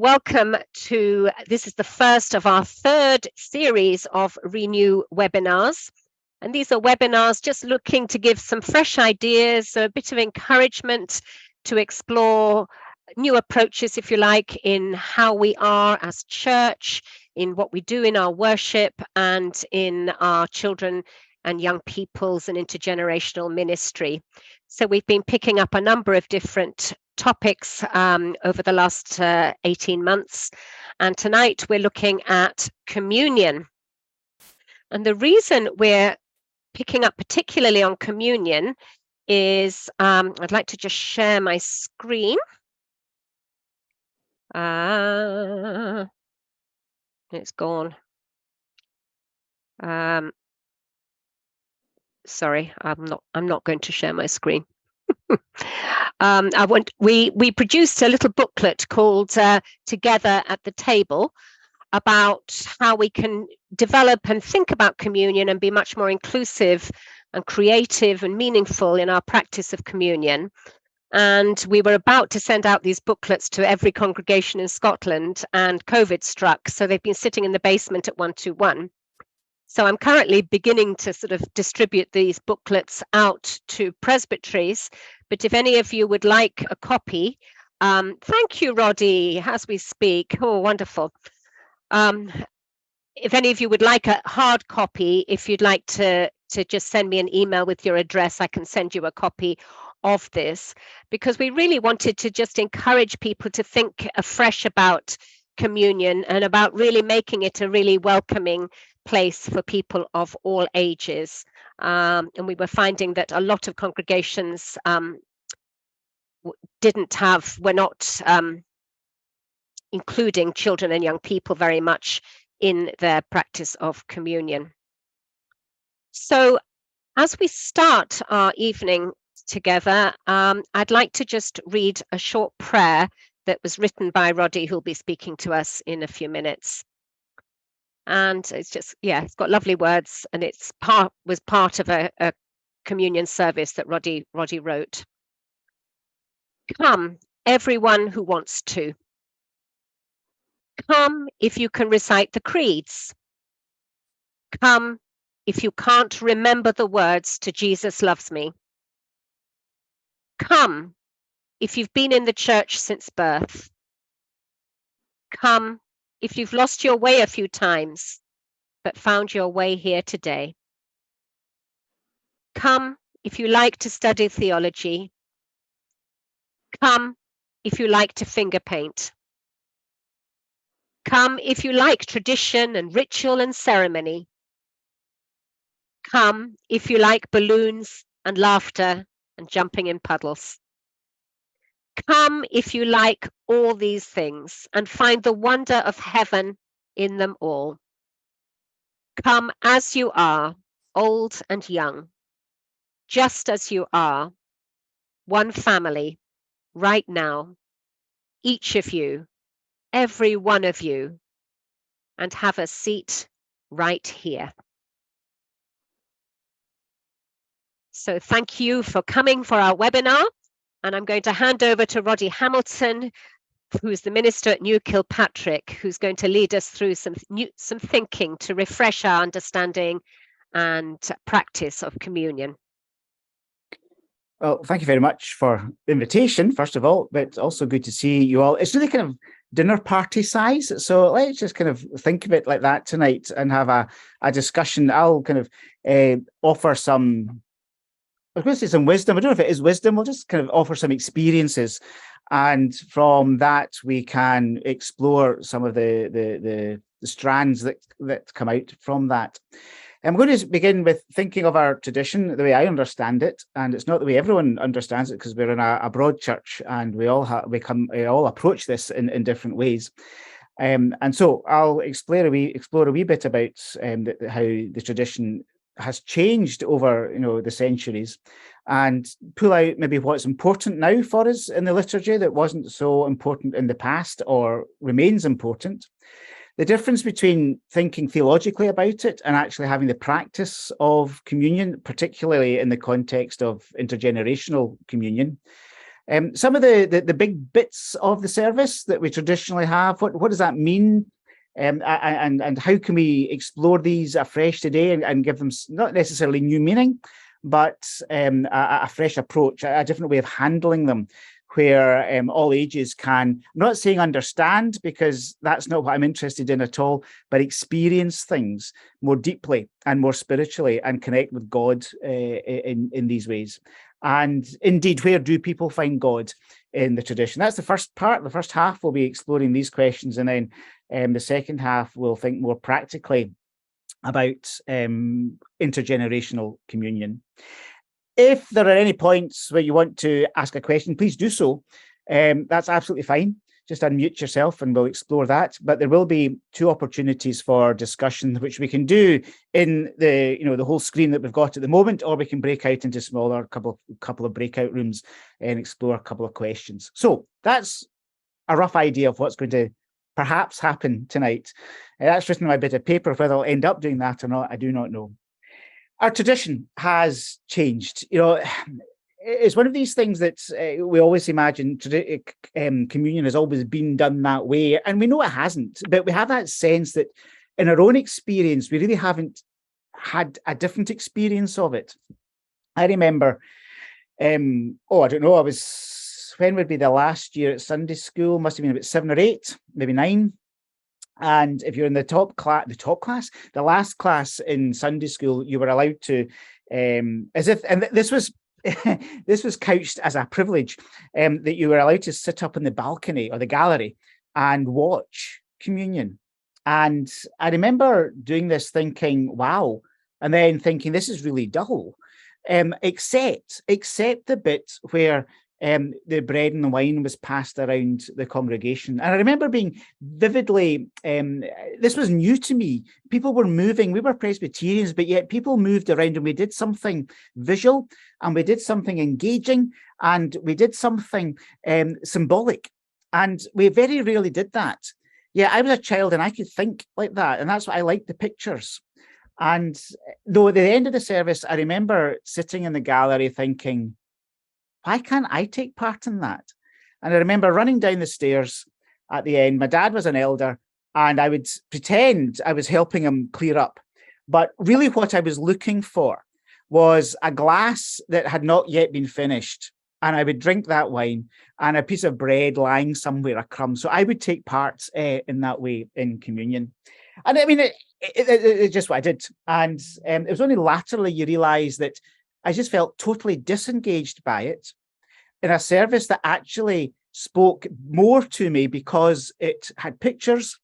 welcome to, this is the first of our third series of ReNew webinars. And these are webinars just looking to give some fresh ideas, a bit of encouragement to explore new approaches, if you like, in how we are as church, in what we do in our worship, and in our children and young people's and intergenerational ministry. So we've been picking up a number of different topics over the last 18 months. And tonight we're looking at communion. And the reason we're picking up particularly on communion is I'd like to just share my screen. It's gone. Sorry, I'm not going to share my screen. We produced a little booklet called Together at the Table about how we can develop and think about communion and be much more inclusive and creative and meaningful in our practice of communion. And we were about to send out these booklets to every congregation in Scotland, and COVID struck, so they've been sitting in the basement at 121. So I'm currently beginning to sort of distribute these booklets out to presbyteries. But if any of you would like a copy, thank you, Roddy, as we speak. Oh, wonderful. If any of you would like a hard copy, if you'd like to just send me an email with your address, I can send you a copy of this, because we really wanted to just encourage people to think afresh about communion and about really making it a really welcoming place for people of all ages. And we were finding that a lot of congregations were not including children and young people very much in their practice of communion. So as we start our evening together, I'd like to just read a short prayer that was written by Roddy, who'll be speaking to us in a few minutes. And it's just, it's got lovely words, and was part of a communion service that Roddy wrote. Come, everyone who wants to. Come if you can recite the creeds. Come if you can't remember the words to Jesus loves me. Come if you've been in the church since birth. Come if you've lost your way a few times, but found your way here today. Come if you like to study theology. Come if you like to finger paint. Come if you like tradition and ritual and ceremony. Come if you like balloons and laughter and jumping in puddles. Come if you like all these things and find the wonder of heaven in them all. Come as you are, old and young, just as you are, one family, right now, each of you, every one of you, and have a seat right here. So thank you for coming for our webinar. And I'm going to hand over to Roddy Hamilton, who's the minister at New Kilpatrick, who's going to lead us through some thinking to refresh our understanding and practice of communion. Well, thank you very much for the invitation, first of all, but also good to see you all. It's really kind of dinner party size. So let's just kind of think of it like that tonight and have a discussion. I'll kind of offer some, I was going to say some wisdom. I don't know if it is wisdom. We'll just kind of offer some experiences. And from that, we can explore some of the strands that come out from that. I'm going to begin with thinking of our tradition the way I understand it, and it's not the way everyone understands it, because we're in a broad church and we all approach this in different ways. And so I'll explore a wee bit about how the tradition has changed over the centuries, and pull out maybe what's important now for us in the liturgy that wasn't so important in the past or remains important. The difference between thinking theologically about it and actually having the practice of communion, particularly in the context of intergenerational communion. Some of the big bits of the service that we traditionally have, what does that mean? And how can we explore these afresh today and give them not necessarily new meaning, but a fresh approach, a different way of handling them, where all ages can, I'm not saying understand, because that's not what I'm interested in at all, but experience things more deeply and more spiritually and connect with God in these ways. And indeed, where do people find God in the tradition? That's the first part. The first half will be exploring these questions, and then the second half we'll think more practically about intergenerational communion. If there are any points where you want to ask a question, please do so. That's absolutely fine. Just unmute yourself and we'll explore that. But there will be 2 opportunities for discussion, which we can do in the whole screen that we've got at the moment, or we can break out into smaller couple of breakout rooms and explore a couple of questions. So that's a rough idea of what's going to perhaps happen tonight. That's written on my bit of paper. Whether I'll end up doing that or not, I do not know. Our tradition has changed. It's one of these things that we always imagine communion has always been done that way, and we know it hasn't, but we have that sense that in our own experience, we really haven't had a different experience of it. I remember, I don't know, when would be the last year at Sunday school? Must have been about 7 or 8, maybe 9. And if you're in the last class in Sunday school, you were allowed to, this was this was couched as a privilege, that you were allowed to sit up in the balcony or the gallery and watch communion. And I remember doing this thinking, wow, and then thinking, this is really dull, except the bit where the bread and the wine was passed around the congregation. And I remember being vividly, this was new to me. People were moving. We were Presbyterians, but yet people moved around, and we did something visual, and we did something engaging, and we did something symbolic. And we very rarely did that. Yeah, I was a child and I could think like that. And that's what I liked, the pictures. And though at the end of the service, I remember sitting in the gallery thinking, why can't I take part in that? And I remember running down the stairs at the end. My dad was an elder, and I would pretend I was helping him clear up. But really what I was looking for was a glass that had not yet been finished. And I would drink that wine, and a piece of bread lying somewhere, a crumb. So I would take part in that way in communion. And I mean, it's just what I did. And it was only latterly you realise that I just felt totally disengaged by it in a service that actually spoke more to me because it had pictures,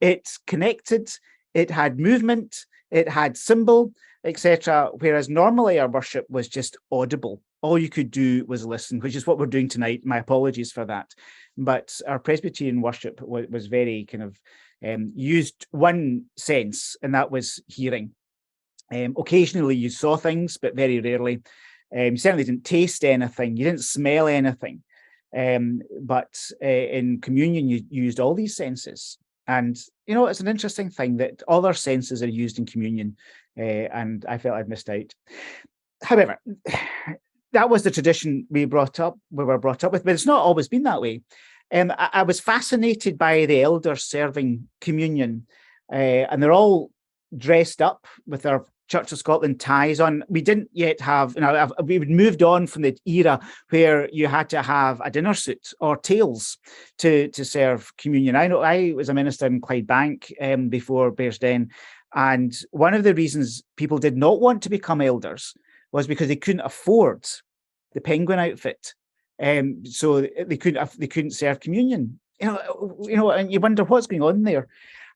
it connected, it had movement, it had symbol, etc. Whereas normally our worship was just audible. All you could do was listen, which is what we're doing tonight. My apologies for that. But our Presbyterian worship was very kind of used one sense, and that was hearing. Occasionally you saw things, but very rarely. You certainly didn't taste anything. You didn't smell anything. But in communion, you used all these senses. And, it's an interesting thing that all our senses are used in communion. And I felt I'd missed out. However, that was the tradition we were brought up with, but it's not always been that way. I was fascinated by the elders serving communion, and they're all dressed up with their Church of Scotland ties on. We didn't yet have, we had moved on from the era where you had to have a dinner suit or tails to serve communion. I know I was a minister in Clydebank before Bearsden, and one of the reasons people did not want to become elders was because they couldn't afford the penguin outfit. So they couldn't serve communion. And you wonder what's going on there.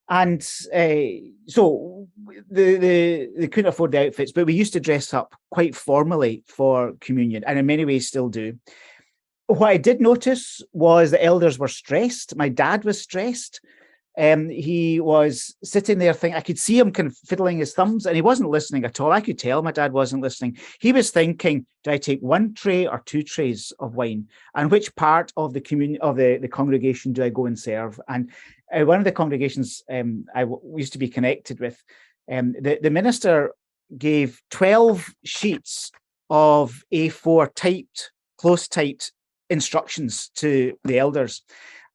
And so they couldn't afford the outfits, but we used to dress up quite formally for communion, and in many ways still do. What I did notice was the elders were stressed. My dad was stressed. He was sitting there thinking, I could see him kind of fiddling his thumbs, and he wasn't listening at all. I could tell my dad wasn't listening. He was thinking, do I take 1 tray or 2 trays of wine? And which part of the communion of the congregation do I go and serve? And one of the congregations I used to be connected with, the minister gave 12 sheets of A4 close typed instructions to the elders.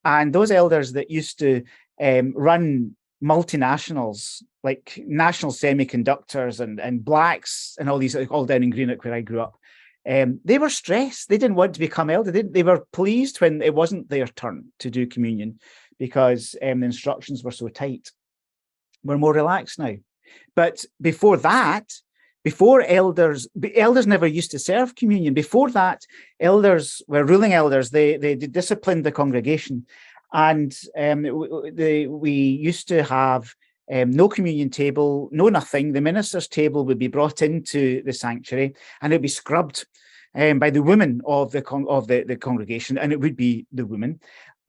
And those elders that used to run multinationals like National Semiconductors and Blacks and all these, all down in Greenock where I grew up, they were stressed. They didn't want to become elder. They were pleased when it wasn't their turn to do communion because the instructions were so tight. We're more relaxed now. But before that, before elders never used to serve communion. Before that, elders were ruling elders. They disciplined the congregation. And we used to have no communion table, no nothing. The minister's table would be brought into the sanctuary, and it would be scrubbed by the women of the congregation, and it would be the women.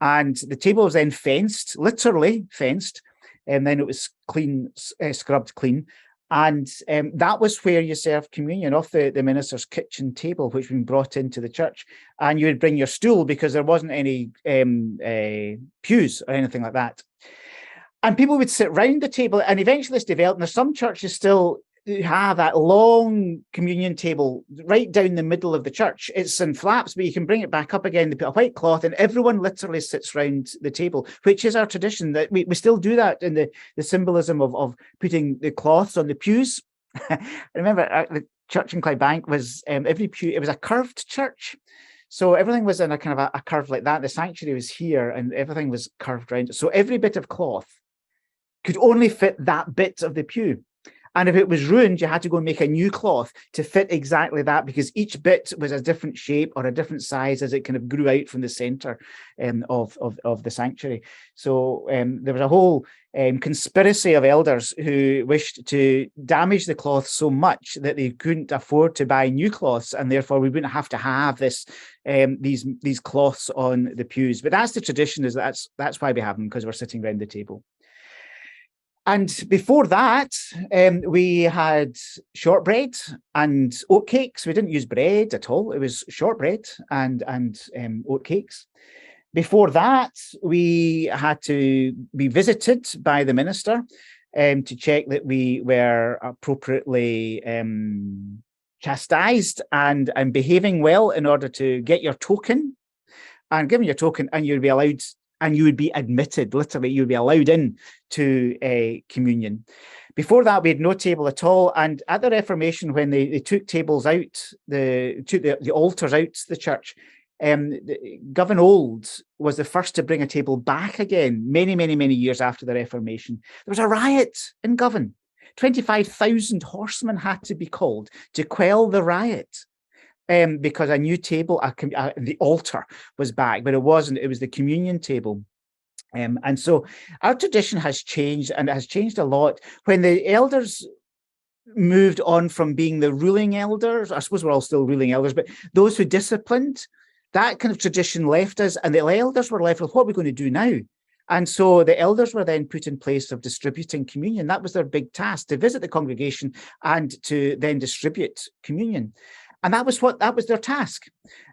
And the table was then fenced, literally fenced, and then it was clean, scrubbed clean. And that was where you served communion, off the minister's kitchen table, which had been brought into the church. And you would bring your stool because there wasn't any pews or anything like that. And people would sit round the table, and eventually this developed. And there's some churches still have that long communion table right down the middle of the church. It's in flaps, but you can bring it back up again. They put a white cloth, and everyone literally sits round the table, which is our tradition. That we still do that in the symbolism of putting the cloths on the pews. I remember the church in Clydebank was every pew. It was a curved church, so everything was in a kind of a curve like that. The sanctuary was here, and everything was curved round. So every bit of cloth could only fit that bit of the pew. And if it was ruined, you had to go and make a new cloth to fit exactly that, because each bit was a different shape or a different size as it kind of grew out from the center of the sanctuary. So there was a whole conspiracy of elders who wished to damage the cloth so much that they couldn't afford to buy new cloths, and therefore we wouldn't have to have this these cloths on the pews. But that's the tradition, is that's why we have them, because we're sitting around the table. And before that, we had shortbread and oatcakes. We didn't use bread at all. It was shortbread and oatcakes. Before that, we had to be visited by the minister to check that we were appropriately chastised and behaving well in order to get your token. And given your token, and you'd be allowed, and you would be admitted, literally, you'd be allowed in to communion. Before that, we had no table at all. And at the Reformation, when they took tables out, took the altars out the church, Govan Old was the first to bring a table back again, many, many, many years after the Reformation. There was a riot in Govan. 25,000 horsemen had to be called to quell the riot. Because a new table, the altar was back, but it wasn't. It was the communion table. And so our tradition has changed, and it has changed a lot. When the elders moved on from being the ruling elders, I suppose we're all still ruling elders, but those who disciplined, that kind of tradition left us, and the elders were left with, what are we going to do now? And so the elders were then put in place of distributing communion. That was their big task, to visit the congregation and to then distribute communion. And that was their task.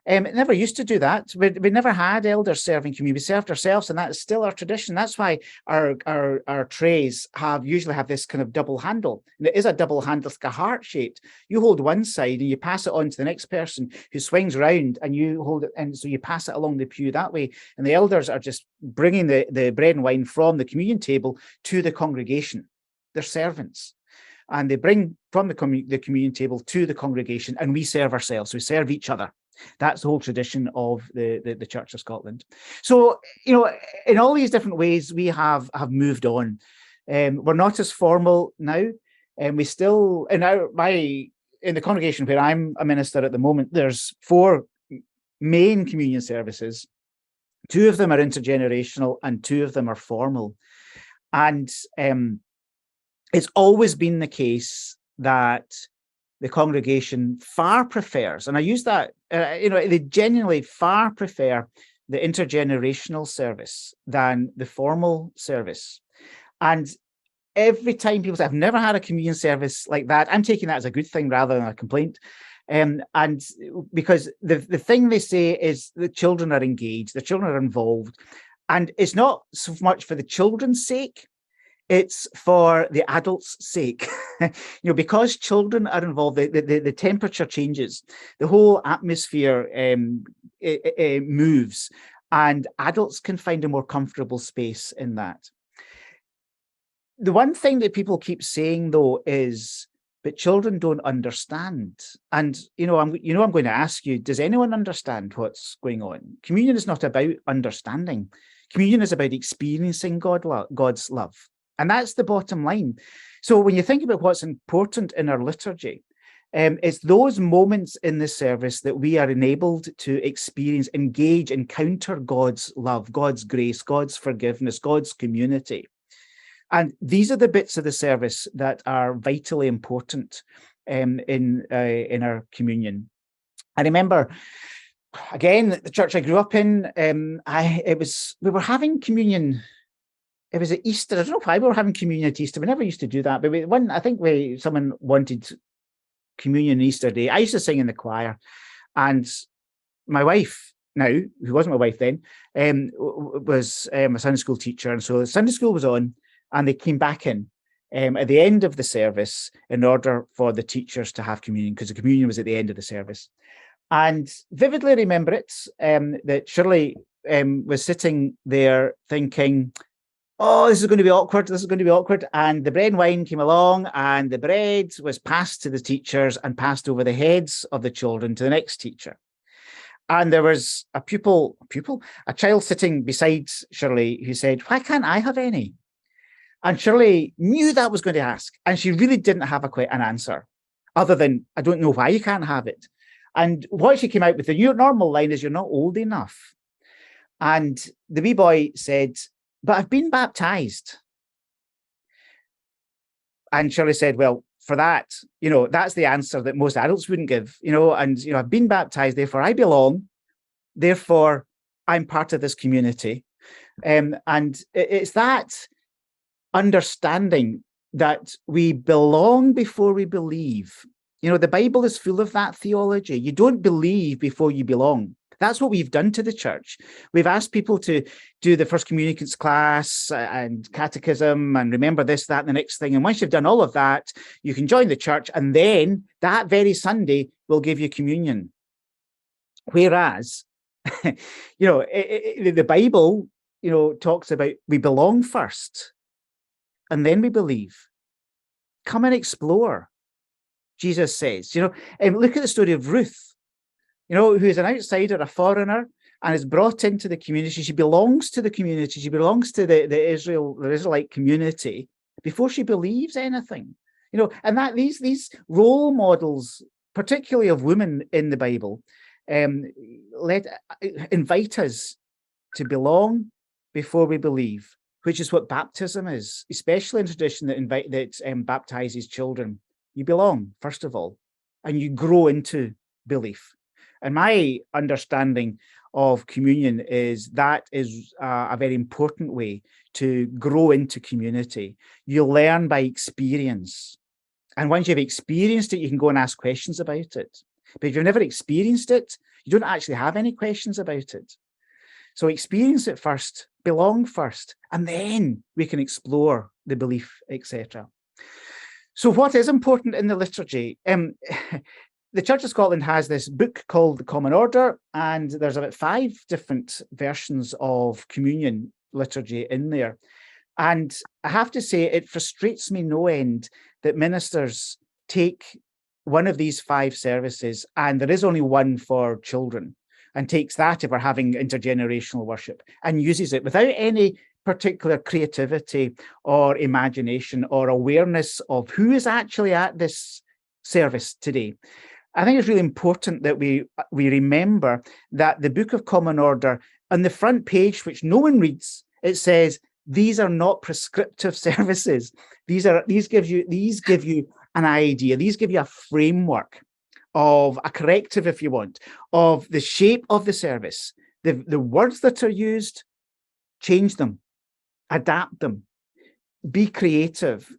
It never used to do that. We never had elders serving communion. We served ourselves, and that is still our tradition. That's why our trays usually have this kind of double handle. And it is a double handle, it's like a heart shaped. You hold one side and you pass it on to the next person who swings round, and you hold it, and so you pass it along the pew that way. And the elders are just bringing the bread and wine from the communion table to the congregation. They're servants. And they bring from the communion table to the congregation, and we serve ourselves. We serve each other. That's the whole tradition of the Church of Scotland. So, in all these different ways, we have moved on. We're not as formal now, and we still, in the congregation where I'm a minister at the moment, there's 4 main communion services. 2 of them are intergenerational, and 2 of them are formal. And it's always been the case that the congregation far prefers, and I use that, they genuinely far prefer the intergenerational service than the formal service. And every time people say, I've never had a communion service like that, I'm taking that as a good thing rather than a complaint. And because the thing they say is the children are engaged, the children are involved. And it's not so much for the children's sake, It's for the adults' sake. Because children are involved, the temperature changes, the whole atmosphere it moves, and adults can find a more comfortable space in that. The one thing that people keep saying, though, is, but children don't understand. And, I'm going to ask you, does anyone understand what's going on? Communion is not about understanding. Communion is about experiencing God's love. And that's the bottom line. So when you think about what's important in our liturgy, it's those moments in the service that we are enabled to experience, engage, encounter God's love, God's grace, God's forgiveness, God's community. And these are the bits of the service that are vitally important in our communion. I remember, again, the church I grew up in, we were having communion. It was at Easter. I don't know why we were having communion at Easter. We never used to do that. But someone wanted communion Easter Day. I used to sing in the choir, and my wife now, who wasn't my wife then, was a Sunday school teacher, and so Sunday school was on, and they came back in at the end of the service in order for the teachers to have communion, because the communion was at the end of the service. And vividly remember it, that Shirley was sitting there thinking, oh, this is going to be awkward. This is going to be awkward. And the bread and wine came along, and the bread was passed to the teachers and passed over the heads of the children to the next teacher. And there was a child sitting beside Shirley who said, why can't I have any? And Shirley knew that was going to ask. And she really didn't have an answer other than, I don't know why you can't have it. And what she came out with, the normal line is, you're not old enough. And the wee boy said, but I've been baptized. And Shirley said, well, for that, that's the answer that most adults wouldn't give, I've been baptized, therefore I belong, therefore I'm part of this community. And it's that understanding that we belong before we believe. The Bible is full of that theology. You don't believe before you belong. That's what we've done to the church. We've asked people to do the first communicants class and catechism and remember this, that, and the next thing. And once you've done all of that, you can join the church, and then that very Sunday we'll give you communion. Whereas, the Bible, talks about we belong first, and then we believe. Come and explore, Jesus says. Look at the story of Ruth. Who is an outsider, a foreigner, and is brought into the community. She belongs to the community. She belongs to the Israelite community before she believes anything. And that these role models, particularly of women in the Bible, invite us to belong before we believe, which is what baptism is, especially in tradition that baptizes children. You belong, first of all, and you grow into belief. And my understanding of communion is that is a very important way to grow into community. You learn by experience. And once you've experienced it, you can go and ask questions about it. But if you've never experienced it, you don't actually have any questions about it. So experience it first, belong first, and then we can explore the belief, etc. So what is important in the liturgy? The Church of Scotland has this book called the Common Order, and there's about 5 different versions of communion liturgy in there. And I have to say, it frustrates me no end that ministers take one of these 5 services, and there is only one for children, and takes that if we're having intergenerational worship, and uses it without any particular creativity or imagination or awareness of who is actually at this service today. I think it's really important that we remember that the Book of Common Order, on the front page, which no one reads, it says, these are not prescriptive services. These give you an idea. These give you a framework of a corrective, if you want, of the shape of the service. The words that are used, change them, adapt them. Be creative,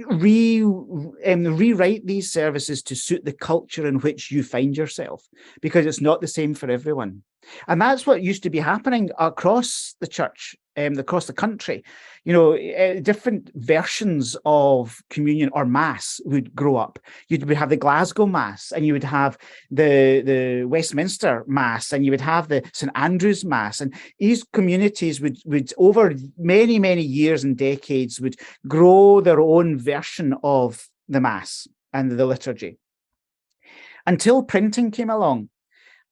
rewrite these services to suit the culture in which you find yourself, because it's not the same for everyone. And that's what used to be happening across the church across the country. Different versions of communion or mass would grow up. You would have the Glasgow Mass, and you would have the Westminster Mass, and you would have the St Andrew's Mass. And these communities would over many, many years and decades would grow their own version of the Mass and the liturgy, until printing came along.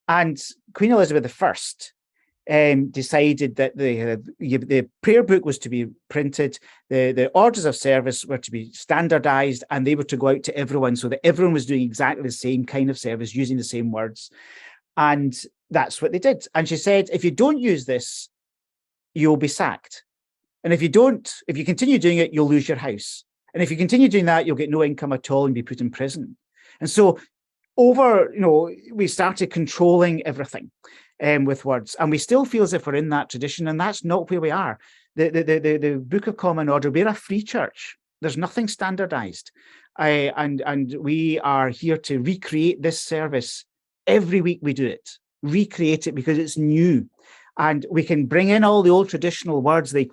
And Queen Elizabeth I decided that the prayer book was to be printed, the orders of service were to be standardized, and they were to go out to everyone, so that everyone was doing exactly the same kind of service, using the same words. And that's what they did. And she said, if you don't use this, you'll be sacked. And if you continue doing it, you'll lose your house. And if you continue doing that, you'll get no income at all and be put in prison. And so we started controlling everything with words, and we still feel as if we're in that tradition, and that's not where we are. The Book of Common Order, we're a free church. There's nothing standardized, and we are here to recreate this service every week. We do it, recreate it, because it's new. And we can bring in all the old traditional words, the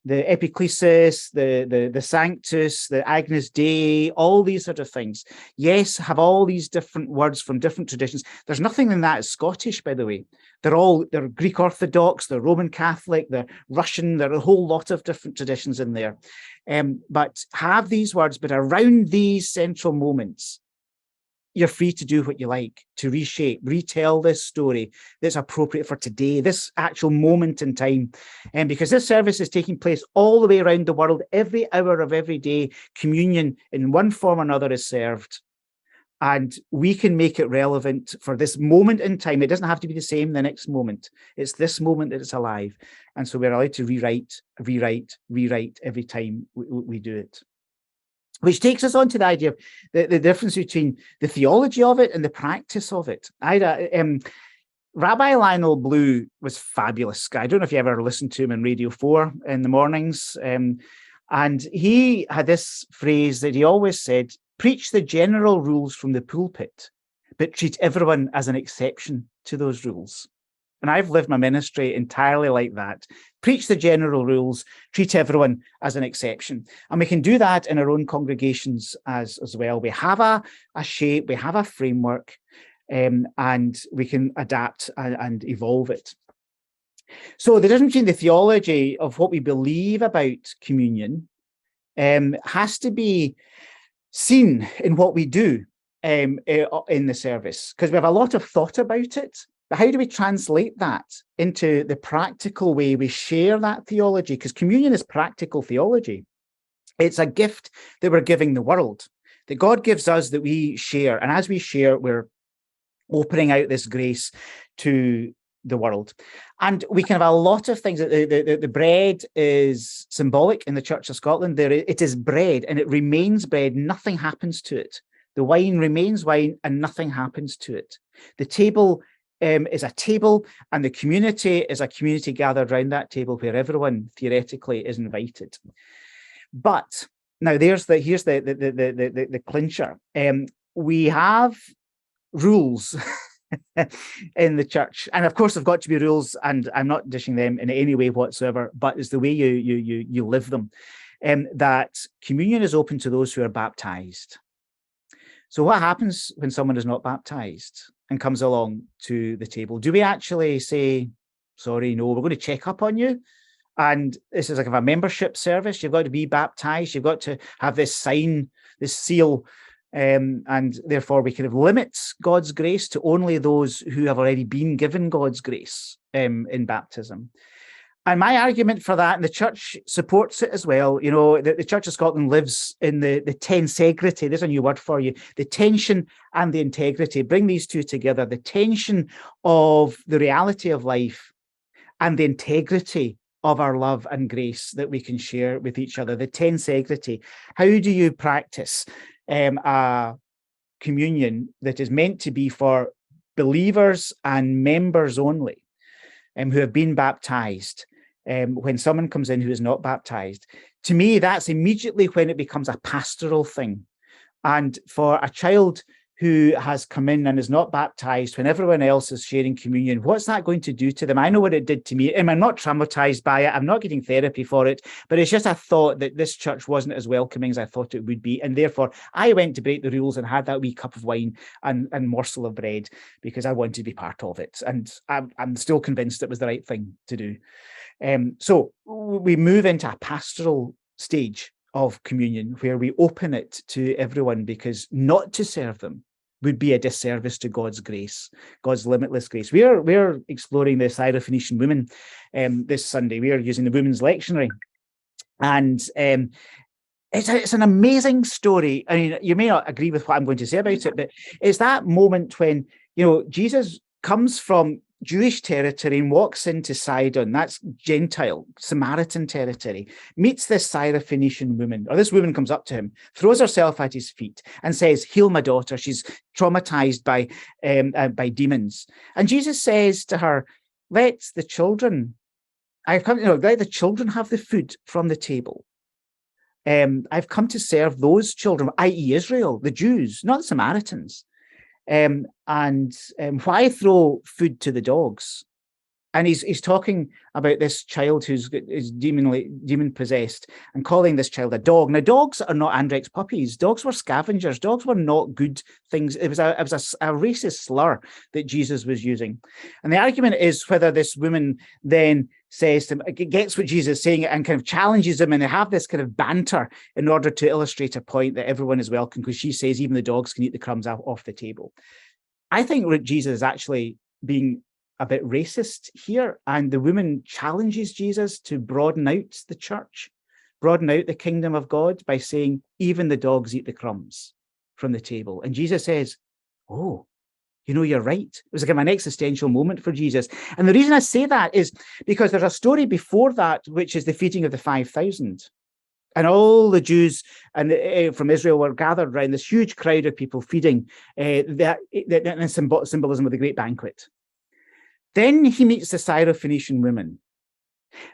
epiclesis, the sanctus, the Agnus Dei, all these sort of things. Yes, have all these different words from different traditions. There's nothing in that is Scottish, by the way. They're Greek Orthodox, they're Roman Catholic, they're Russian, there are a whole lot of different traditions in there. But have these words, but around these central moments, you're free to do what you like, to reshape, retell this story that's appropriate for today, this actual moment in time. And because this service is taking place all the way around the world, every hour of every day, communion in one form or another is served. And we can make it relevant for this moment in time. It doesn't have to be the same the next moment. It's this moment that it's alive. And so we're allowed to rewrite every time we do it. Which takes us on to the idea of the difference between the theology of it and the practice of it. Rabbi Lionel Blue was fabulous. I don't know if you ever listened to him on Radio 4 in the mornings. And he had this phrase that he always said, preach the general rules from the pulpit, but treat everyone as an exception to those rules. And I've lived my ministry entirely like that. Preach the general rules, treat everyone as an exception. And we can do that in our own congregations as well. We have a shape, we have a framework, and we can adapt and evolve it. So the difference between the theology of what we believe about communion has to be seen in what we do in the service, because we have a lot of thought about it. But how do we translate that into the practical way we share that theology? Because communion is practical theology. It's a gift that we're giving the world, that God gives us, that we share. And as we share, we're opening out this grace to the world. And we can have a lot of things. The bread is symbolic in the Church of Scotland. It is bread, and it remains bread. Nothing happens to it. The wine remains wine, and nothing happens to it. The table is a table, and the community is a community gathered around that table where everyone theoretically is invited. But now here's the clincher. We have rules in the church, and of course there've got to be rules, and I'm not dishing them in any way whatsoever, but it's the way you live them. That communion is open to those who are baptized. So what happens when someone is not baptized and comes along to the table? Do we actually say, sorry, no, we're going to check up on you? And this is like a membership service. You've got to be baptized. You've got to have this sign, this seal. And therefore we kind of limit God's grace to only those who have already been given God's grace in baptism. And my argument for that, and the church supports it as well, the Church of Scotland lives in the tensegrity. There's a new word for you. The tension and the integrity. Bring these two together. The tension of the reality of life and the integrity of our love and grace that we can share with each other. The tensegrity. How do you practice a communion that is meant to be for believers and members only, who have been baptized? When someone comes in who is not baptized, to me, that's immediately when it becomes a pastoral thing. And for a child who has come in and is not baptized when everyone else is sharing communion, what's that going to do to them? I know what it did to me. I'm not traumatized by it. I'm not getting therapy for it, but it's just a thought that this church wasn't as welcoming as I thought it would be. And therefore, I went to break the rules and had that wee cup of wine and morsel of bread because I wanted to be part of it. And I'm still convinced it was the right thing to do. So we move into a pastoral stage of communion where we open it to everyone, because not to serve them would be a disservice to God's grace, God's limitless grace. We're exploring the Syrophoenician women this Sunday. We are using the Women's Lectionary, and it's an amazing story. I mean, you may not agree with what I'm going to say about it, but it's that moment when, Jesus comes from Jewish territory and walks into Sidon, that's Gentile, Samaritan territory, meets this Syrophoenician woman, or this woman comes up to him, throws herself at his feet and says, "Heal my daughter. She's traumatized by demons." And Jesus says to her, let the children have the food from the table. I've come to serve those children, i.e. Israel, the Jews, not the Samaritans. Why throw food to the dogs? And he's talking about this child who's demon possessed and calling this child a dog. Now, dogs are not Andrex puppies. Dogs were scavengers. Dogs were not good things. It was a racist slur that Jesus was using. And the argument is whether this woman then says to him, gets what Jesus is saying and kind of challenges him, and they have this kind of banter in order to illustrate a point that everyone is welcome, because she says even the dogs can eat the crumbs off the table. I think Jesus is actually being a bit racist here, and the woman challenges Jesus to broaden out the church, broaden out the kingdom of God by saying even the dogs eat the crumbs from the table. And Jesus says, oh, you're right. It was like an existential moment for Jesus. And the reason I say that is because there's a story before that, which is the feeding of the 5,000. And all the Jews from Israel were gathered around this huge crowd of people feeding, that symbolism of the great banquet. Then he meets the Syrophoenician woman.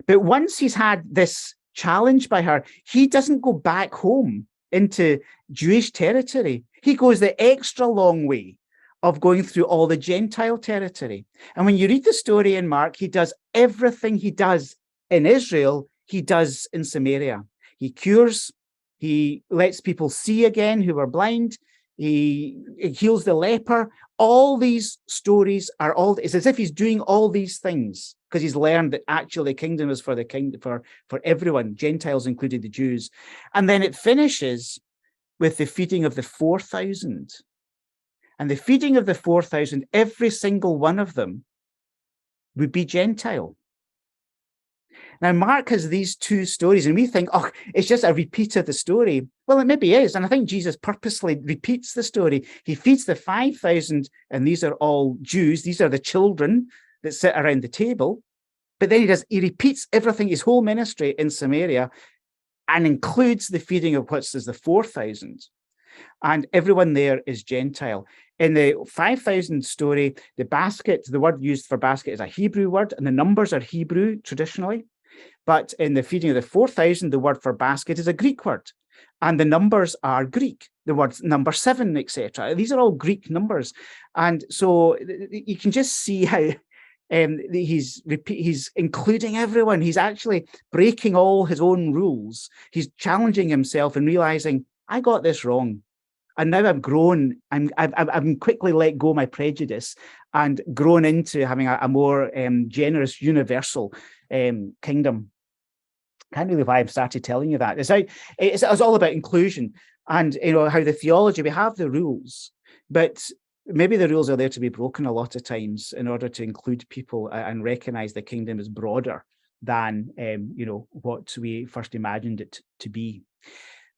But once he's had this challenge by her, he doesn't go back home into Jewish territory. He goes the extra long way of going through all the Gentile territory. And when you read the story in Mark, he does everything he does in Israel, he does in Samaria. He cures, he lets people see again who were blind, he heals the leper. All these stories it's as if he's doing all these things because he's learned that actually the kingdom is for everyone, Gentiles included, the Jews. And then it finishes with the feeding of the 4,000. And the feeding of the 4,000, every single one of them would be Gentile. Now, Mark has these two stories, and we think, oh, it's just a repeat of the story. Well, it maybe is, and I think Jesus purposely repeats the story. He feeds the 5,000, and these are all Jews. These are the children that sit around the table. But then he repeats everything, his whole ministry in Samaria, and includes the feeding of what's the 4,000. And everyone there is Gentile. In the 5,000 story, the word used for basket is a Hebrew word, and the numbers are Hebrew traditionally. But in the feeding of the 4,000, the word for basket is a Greek word, and the numbers are Greek. The words number 7, etc. These are all Greek numbers, and so you can just see how he's including everyone. He's actually breaking all his own rules. He's challenging himself and realizing, I got this wrong. And now I've grown, I've quickly let go of my prejudice and grown into having a more generous, universal kingdom. Can't believe why I've started telling you that. It's all about inclusion and how the theology, we have the rules, but maybe the rules are there to be broken a lot of times in order to include people and recognize the kingdom is broader than what we first imagined it to be.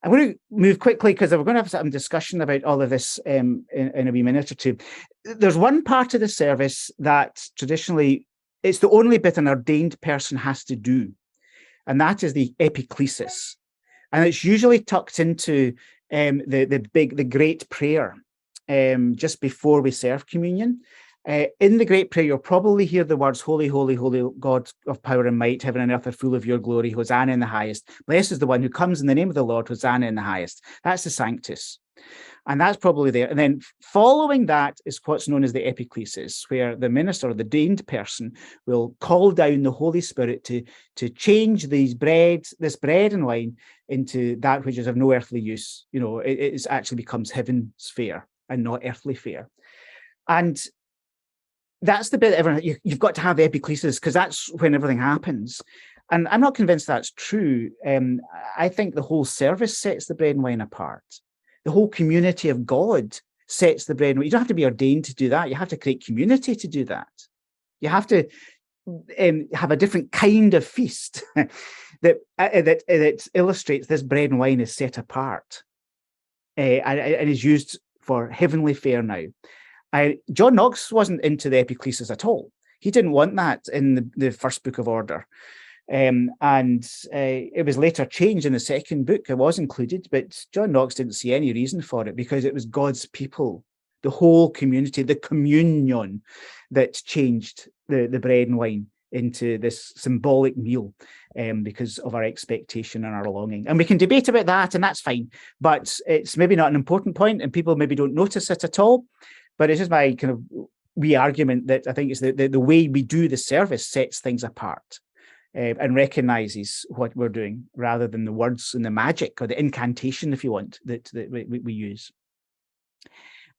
I'm going to move quickly because we're going to have some discussion about all of this in a wee minute or two. There's one part of the service that traditionally, it's the only bit an ordained person has to do, and that is the epiclesis. And it's usually tucked into the great prayer just before we serve communion. In the great prayer, you'll probably hear the words, holy, holy, holy, God of power and might, heaven and earth are full of your glory, Hosanna in the highest. Blessed is the one who comes in the name of the Lord, Hosanna in the highest. That's the Sanctus. And that's probably there. And then following that is what's known as the epiclesis, where the minister or the ordained person will call down the Holy Spirit to change this bread and wine into that which is of no earthly use. It actually becomes heaven's fare and not earthly fare. And that's the bit you've got to have the epiclesis, because that's when everything happens. And I'm not convinced that's true. I think the whole service sets the bread and wine apart. The whole community of God sets the bread and wine. You don't have to be ordained to do that. You have to create community to do that. You have to have a different kind of feast that illustrates this bread and wine is set apart and is used for heavenly fare now. John Knox wasn't into the epiclesis at all. He didn't want that in the first book of order. And it was later changed in the second book. It was included, but John Knox didn't see any reason for it, because it was God's people, the whole community, the communion, that changed the bread and wine into this symbolic meal because of our expectation and our longing. And we can debate about that, and that's fine, but it's maybe not an important point, and people maybe don't notice it at all. But it's just my kind of wee argument that I think it's the way we do the service sets things apart and recognizes what we're doing, rather than the words and the magic or the incantation, if you want, that we use.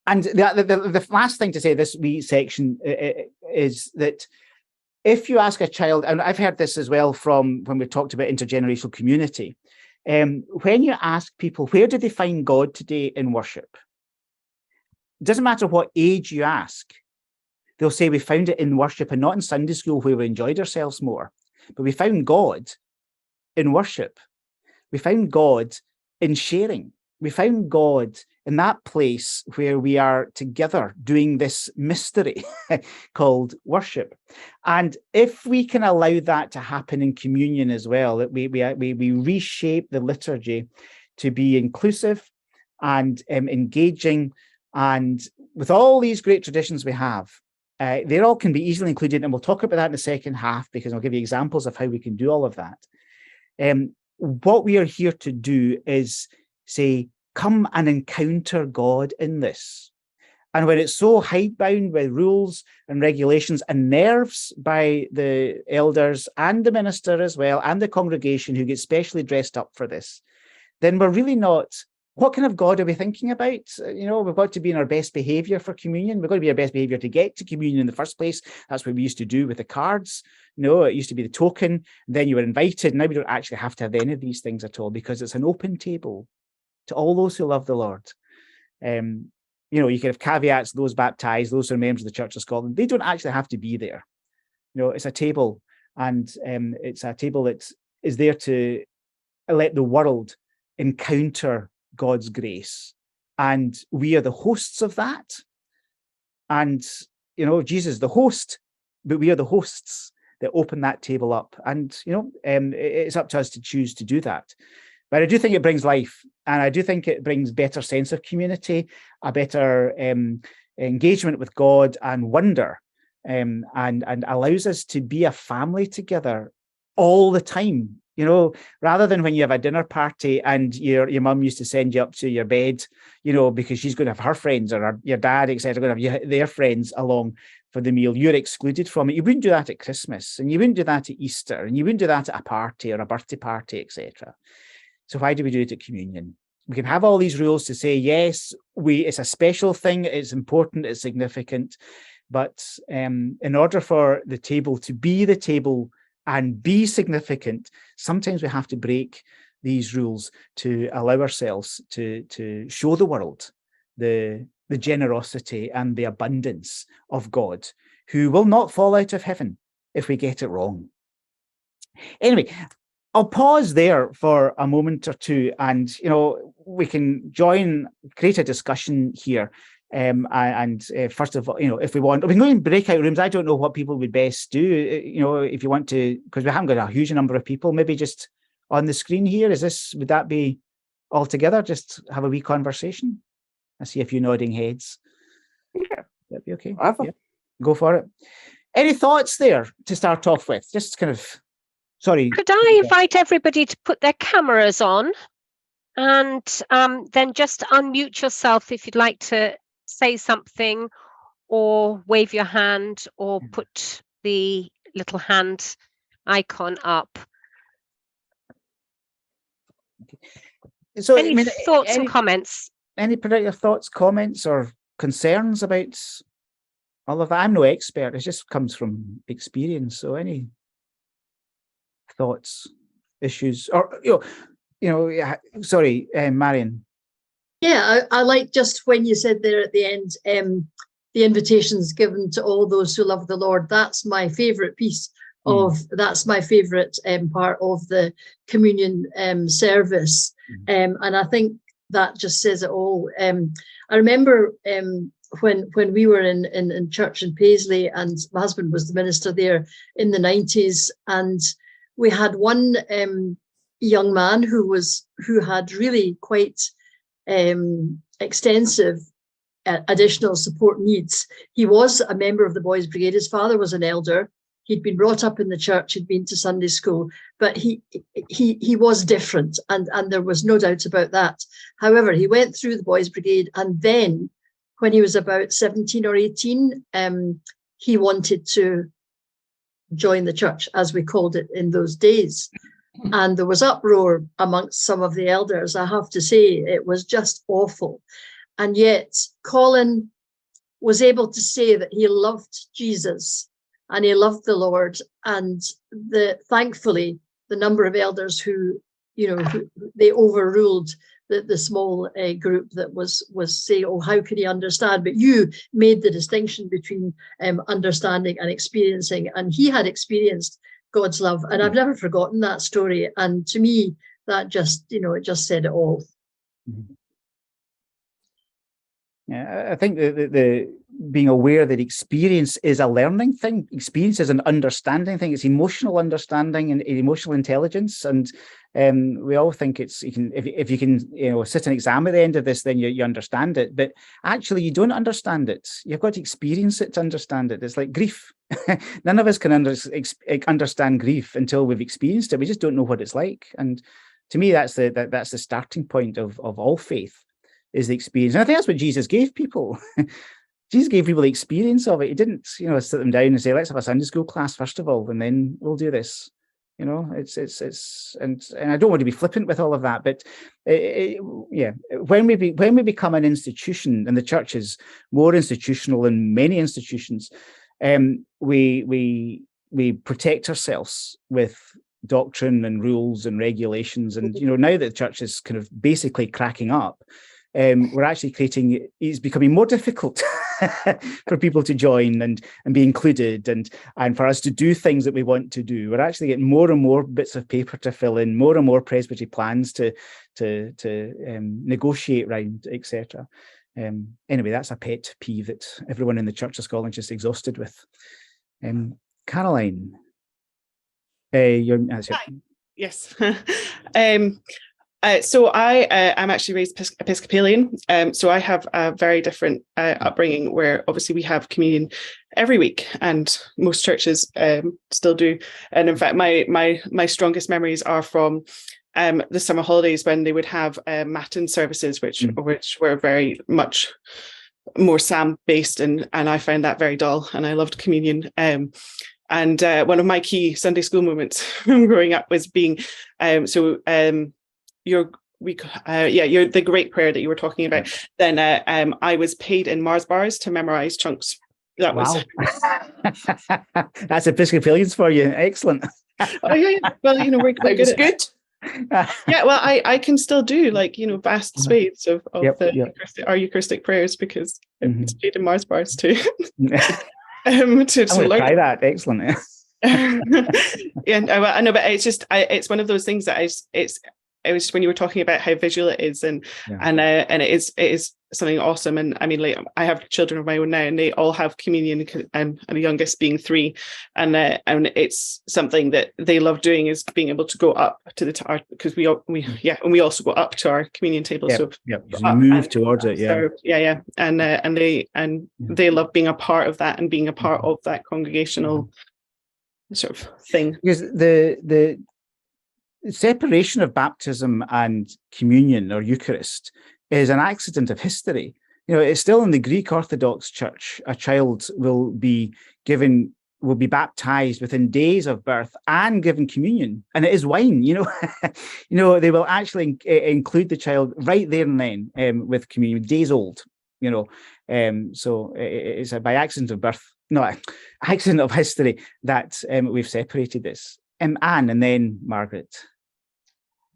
And the last thing to say this wee section is that if you ask a child, and I've heard this as well from when we talked about intergenerational community, when you ask people, where did they find God today in worship? It doesn't matter what age you ask. They'll say we found it in worship, and not in Sunday school where we enjoyed ourselves more. But we found God in worship. We found God in sharing. We found God in that place where we are together doing this mystery called worship. And if we can allow that to happen in communion as well, that we reshape the liturgy to be inclusive and engaging, and with all these great traditions we have, they all can be easily included, and we'll talk about that in the second half, because I'll give you examples of how we can do all of that. What we are here to do is say, come and encounter God in this. And when it's so hidebound with rules and regulations and nerves by the elders and the minister as well, and the congregation who gets specially dressed up for this, then we're really not. What kind of God are we thinking about? We've got to be in our best behavior for communion. We've got to be our best behavior to get to communion in the first place. That's what we used to do with the cards. It used to be the token. Then you were invited. Now we don't actually have to have any of these things at all, because it's an open table to all those who love the Lord. You can have caveats, those baptized, those who are members of the Church of Scotland. They don't actually have to be there. It's a table, and it's a table that is there to let the world encounter God's grace, and we are the hosts of that. And Jesus is the host, but we are the hosts that open that table up. And it's up to us to choose to do that. But I do think it brings life, and I do think it brings better sense of community, a better engagement with God and wonder, and allows us to be a family together all the time. Rather than when you have a dinner party and your mum used to send you up to your bed, because she's going to have her friends, or your dad, etc., going to have their friends along for the meal. You're excluded from it. You wouldn't do that at Christmas, and you wouldn't do that at Easter, and you wouldn't do that at a party or a birthday party, etc. So why do we do it at communion? We can have all these rules to say, yes, it's a special thing, it's important, it's significant, but in order for the table to be the table and be significant, sometimes we have to break these rules to allow ourselves to show the world the generosity and the abundance of God, who will not fall out of heaven if we get it wrong. Anyway, I'll pause there for a moment or two, and we can create a discussion here. First of all, if we want, we can go in breakout rooms. I don't know what people would best do. If you want to, because we haven't got a huge number of people, maybe just on the screen here. Would that be all together? Just have a wee conversation. I see a few nodding heads. Yeah, that'd be okay. Awesome. Yeah. go for it. Any thoughts there to start off with? Just kind of, sorry. Could I invite everybody to put their cameras on and then just unmute yourself if you'd like to say something or wave your hand or put the little hand icon up. So, any thoughts and comments? Any particular thoughts, comments, or concerns about all of that? I'm no expert. It just comes from experience. So, any thoughts, issues, or sorry, Marion. Yeah, I like just when you said there at the end, the invitations given to all those who love the Lord. That's my favourite piece of. That's my favourite part of the communion service, and I think that just says it all. I remember when we were in church in Paisley, and my husband was the minister there in the 90s, and we had one young man who had really quite extensive additional support needs. He was a member of the Boys Brigade. His father was an elder. He'd been brought up in the church. He'd been to Sunday school, but he was different, and there was no doubt about that. However, he went through the Boys Brigade, and then when he was about 17 or 18, he wanted to join the church, as we called it in those days. And there was uproar amongst some of the elders. I have to say, it was just awful. And yet Colin was able to say that he loved Jesus and he loved the Lord. And thankfully, the number of elders who they overruled the small group that was saying, oh, how could he understand? But you made the distinction between understanding and experiencing. And he had experienced God's love. And I've never forgotten that story. And to me, that just, it just said it all. Yeah, I think the being aware that experience is a learning thing. Experience is an understanding thing. It's emotional understanding and emotional intelligence. And we all think if you can sit an exam at the end of this, then you understand it. But actually, you don't understand it. You've got to experience it to understand it. It's like grief. None of us can understand grief until we've experienced it. We just don't know what it's like. And to me, that's the starting point of all faith. Is the experience. And I think that's what Jesus gave people. Jesus gave people the experience of it. He didn't, sit them down and say, let's have a Sunday school class first of all, and then we'll do this. It's and I don't want to be flippant with all of that, but when we become an institution, and the church is more institutional than many institutions, we protect ourselves with doctrine and rules and regulations. And now that the church is kind of basically cracking up, we're actually it's becoming more difficult for people to join and be included and for us to do things that we want to do. We're actually getting more and more bits of paper to fill in, more and more presbytery plans to negotiate around, etc. Anyway, that's a pet peeve that everyone in the Church of Scotland is just exhausted with. Caroline, yes. So I'm actually raised Episcopalian, so I have a very different upbringing where obviously we have communion every week, and most churches still do. And in fact, my strongest memories are from the summer holidays when they would have Matin services, which were very much more psalm based, and I found that very dull, and I loved communion. And one of my key Sunday school moments from growing up was being you're the great prayer that you were talking about. Then I was paid in Mars bars to memorize chunks. That was that's Episcopalians for you. Excellent. Oh yeah. Well, we're good. It's good. Yeah. Well, I can still do vast swathes of our Eucharistic prayers because it's paid in Mars bars too. I'm going to try that. Excellent. Yeah. I know, but it's one of those things that it was just when you were talking about how visual it is, and it is something awesome. And I mean, like, I have children of my own now, and they all have communion, and the youngest being 3, and it's something that they love doing, is being able to go up to the because we also go up to our communion table. Yep, so you move towards it. And they love being a part of that, and being a part of that congregational sort of thing. Because the separation of baptism and communion or Eucharist is an accident of history. It's still in the Greek Orthodox Church, a child will be baptized within days of birth and given communion, and it is wine. They will actually include the child right there and then with communion, days old. So it's by accident of birth, no, accident of history that we've separated this. Anne, and then Margaret.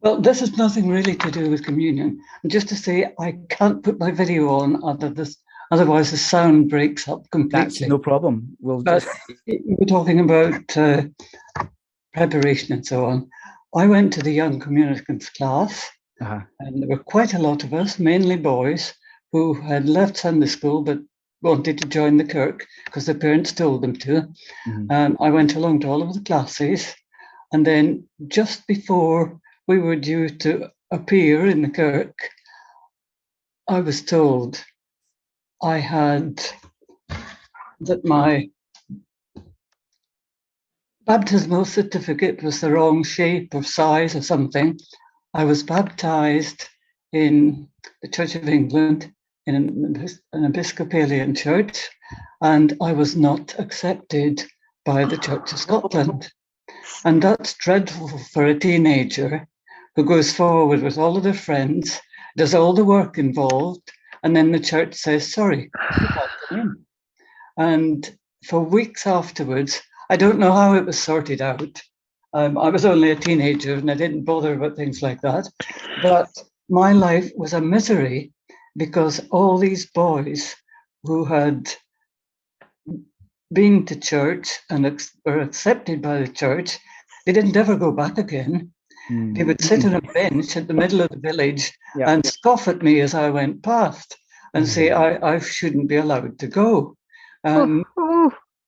Well, this has nothing really to do with communion. And just to say, I can't put my video on otherwise the sound breaks up completely. That's no problem. But we're talking about preparation and so on. I went to the young communicants class, and there were quite a lot of us, mainly boys, who had left Sunday school but wanted to join the kirk because their parents told them to. And I went along to all of the classes, and then just before we were due to appear in the kirk, I was told that my baptismal certificate was the wrong shape or size or something. I was baptized in the Church of England, in an Episcopalian church, and I was not accepted by the Church of Scotland. And that's dreadful for a teenager who goes forward with all of their friends, does all the work involved, and then the church says, sorry, you can't come in. And for weeks afterwards, I don't know how it was sorted out. I was only a teenager and I didn't bother about things like that. But my life was a misery because all these boys who had been to church and were accepted by the church, they didn't ever go back again. They would sit on a bench at the middle of the village and scoff at me as I went past and say I shouldn't be allowed to go,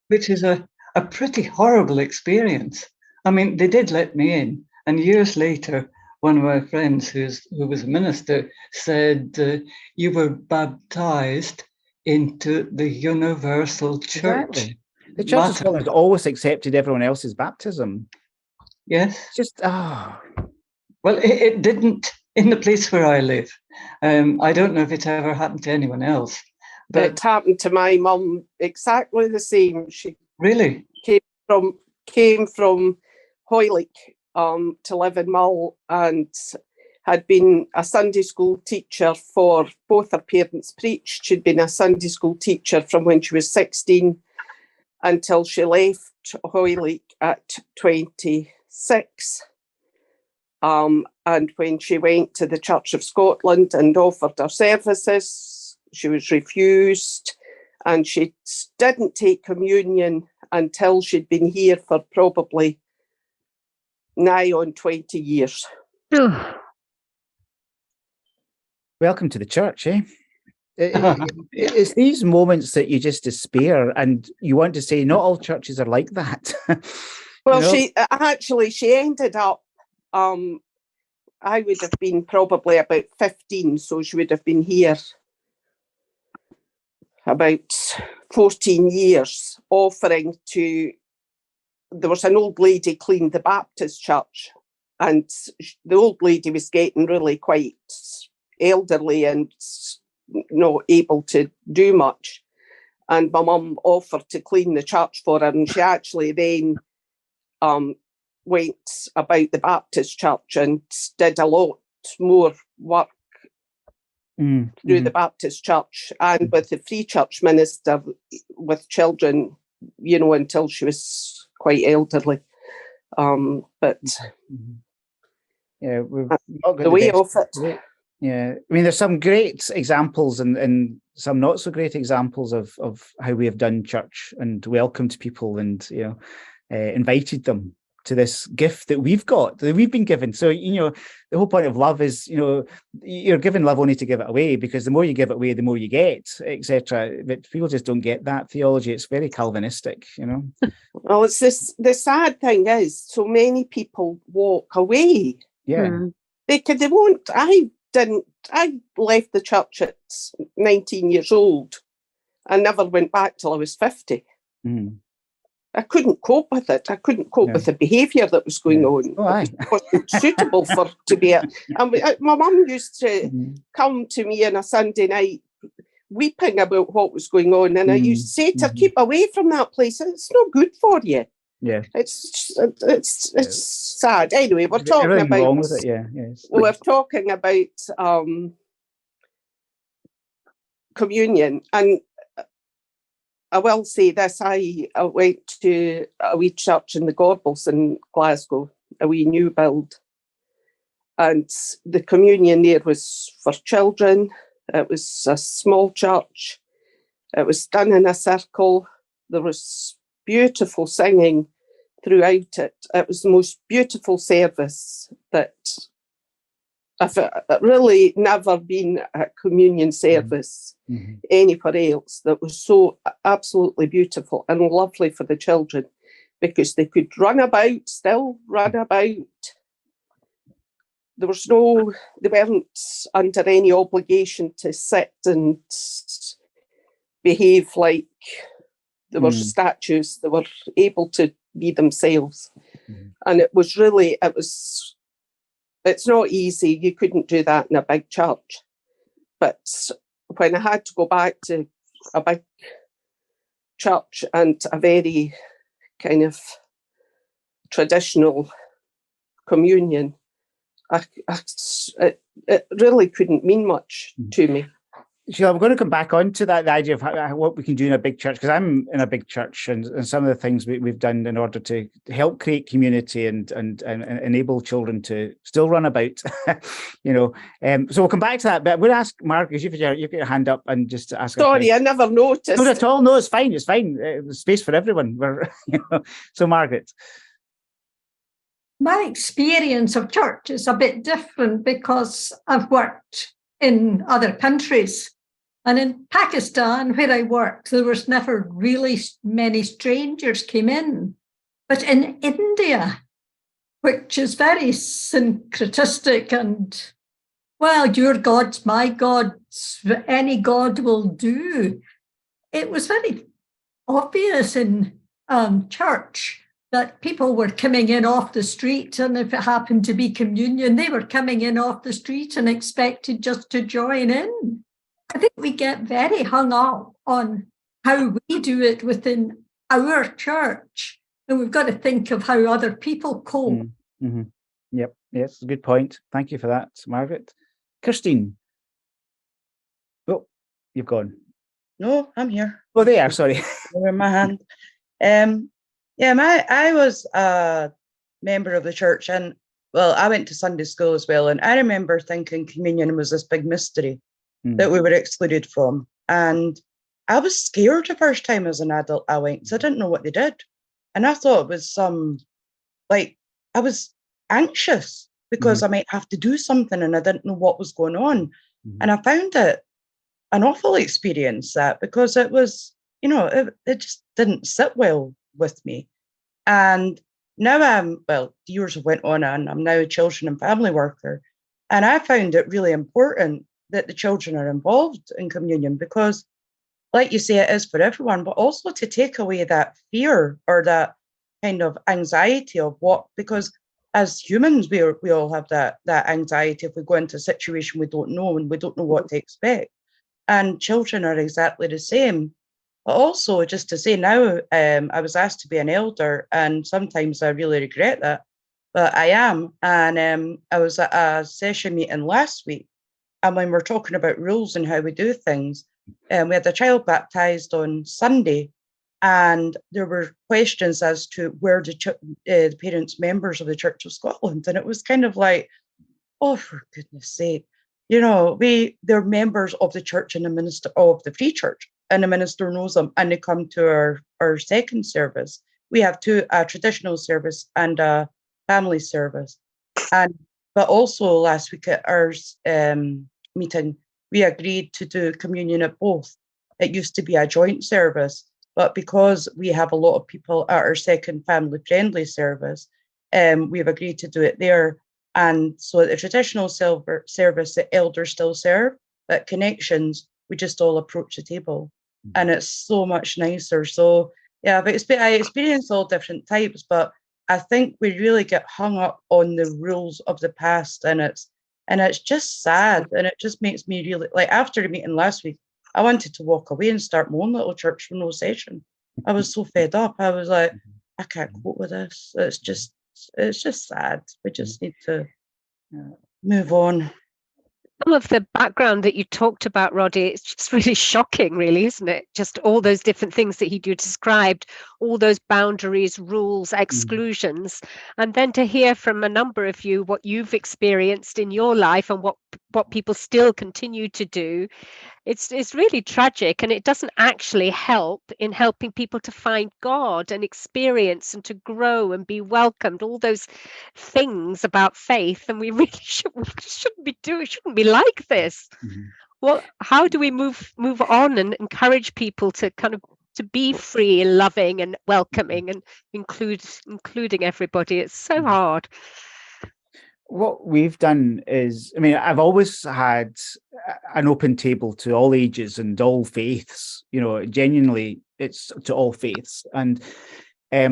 which is a pretty horrible experience. I mean, they did let me in, and years later, one of my friends who was a minister said, you were baptized into the universal church. Exactly. The Church of Scotland has always accepted everyone else's baptism. Yes. Just, Well, it didn't in the place where I live. I don't know if it's ever happened to anyone else. But it happened to my mum exactly the same. She really came from Hoyleek to live in Mull, and had been a Sunday school teacher for both her parents preached. She'd been a Sunday school teacher from when she was 16 until she left Hoyleek at 26. And when she went to the Church of Scotland and offered her services, she was refused, and she didn't take communion until she'd been here for probably nigh on 20 years. Welcome to the church, eh? It's these moments that you just despair, and you want to say, not all churches are like that. Well, she ended up, I would have been probably about 15, so she would have been here about 14 years, offering to, there was an old lady cleaned the Baptist church, and the old lady was getting really quite elderly and not able to do much. And my mum offered to clean the church for her, and she actually then went about the Baptist church and did a lot more work through the Baptist church and with the Free Church minister with children, until she was quite elderly. But yeah, we've not got the way of it. Yeah, I mean, there's some great examples and some not so great examples of how we have done church and welcomed people and invited them. to this gift that we've got, that we've been given. So, the whole point of love is, you're given love only to give it away, because the more you give it away, the more you get, etc. But people just don't get that theology. It's very Calvinistic, Well, it's this. The sad thing is, so many people walk away. Yeah. They won't. I left the church at 19 years old. I never went back till I was 50. Mm. I couldn't cope with it. I couldn't cope with the behaviour that was going on. Oh, aye. It wasn't suitable to be at. And my mum used to come to me on a Sunday night weeping about what was going on. And I used to say to her, keep away from that place. It's not good for you. Yeah. It's sad. Anyway, we're talking about wrong with it. Yeah. Yes. We're talking about communion, and I will say this, I went to a wee church in the Gorbals in Glasgow, a wee new build. And the communion there was for children. It was a small church. It was done in a circle. There was beautiful singing throughout it. It was the most beautiful service that I've really never been at a communion service anywhere else that was so absolutely beautiful and lovely for the children, because they could still run about. They weren't under any obligation to sit and behave like they were statues. They were able to be themselves. And it's not easy. You couldn't do that in a big church. But when I had to go back to a big church and a very kind of traditional communion, it really couldn't mean much to me. Sheila, we're going to come back on to that, the idea of what we can do in a big church, because I'm in a big church, and some of the things we've done in order to help create community and enable children to still run about, So we'll come back to that. But we'll ask Mark, because you've got your hand up, and just ask. Sorry, I never noticed. Not at all. No, it's fine. It's fine. There's space for everyone. So Margaret. My experience of church is a bit different, because I've worked in other countries. And in Pakistan, where I worked, there was never really many strangers came in. But in India, which is very syncretistic and, well, your God's my God, any God will do. It was very obvious in church that people were coming in off the street, and if it happened to be communion, they were coming in off the street and expected just to join in. I think we get very hung up on how we do it within our church, and we've got to think of how other people cope. Mm-hmm. Yep, yes, good point. Thank you for that, Margaret. Christine. Oh, you've gone. No, I'm here. Oh, there, sorry. In my hand. I was a member of the church, and I went to Sunday school as well, and I remember thinking communion was this big mystery that we were excluded from. And I was scared the first time as an adult I went, because I didn't know what they did. And I thought it was I was anxious because I might have to do something and I didn't know what was going on. And I found it an awful experience, that, because it was, it just didn't sit well with me. And now the years have went on, and I'm now a children and family worker. And I found it really important that the children are involved in communion, because, like you say, it is for everyone, but also to take away that fear or that kind of anxiety of because as humans, we all have that anxiety if we go into a situation we don't know and we don't know what to expect. And children are exactly the same. But also, just to say now, I was asked to be an elder, and sometimes I really regret that, but I am. And I was at a session meeting last week, and when we're talking about rules and how we do things, we had a child baptised on Sunday, and there were questions as to where the parents members of the Church of Scotland, and it was kind of like, oh, for goodness sake, they're members of the church and the minister of the Free Church, and the minister knows them, and they come to our second service. we have a traditional service and a family service. But also last week at our meeting, we agreed to do communion at both. It used to be a joint service, but because we have a lot of people at our second family-friendly service, we've agreed to do it there. And so at the traditional service, the elders still serve, but connections, we just all approach the table. And it's so much nicer. So yeah, but I experience all different types, but I think we really get hung up on the rules of the past, and it's just sad, and it just makes me really, like, after the meeting last week, I wanted to walk away and start my own little church for no session. I was so fed up. I was like, I can't cope with this. It's just sad. We just need to move on. Some of the background that you talked about, Roddy, it's just really shocking, really, isn't it? Just all those different things that you described, all those boundaries, rules, exclusions, and then to hear from a number of you what you've experienced in your life and what people still continue to do. It's really tragic, and it doesn't actually help in helping people to find God and experience and to grow and be welcomed, all those things about faith. And we really shouldn't be like this. Well, how do we move on and encourage people to kind of to be free and loving and welcoming and including everybody? It's so hard. What we've done is, I mean, I've always had an open table to all ages and all faiths. You know, genuinely, it's to all faiths, and I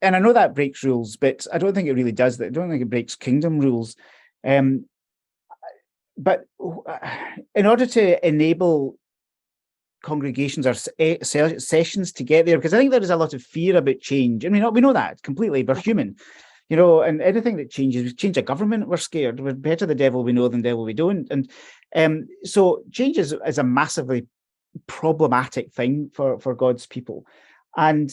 know that breaks rules, but I don't think it really does that. I don't think it breaks kingdom rules. But in order to enable congregations or sessions to get there, because I think there is a lot of fear about change. I mean, we know that completely. We're human. You know, and anything that changes, we change a government, we're scared. We're better the devil we know than devil we don't. And so change is a massively problematic thing for God's people. And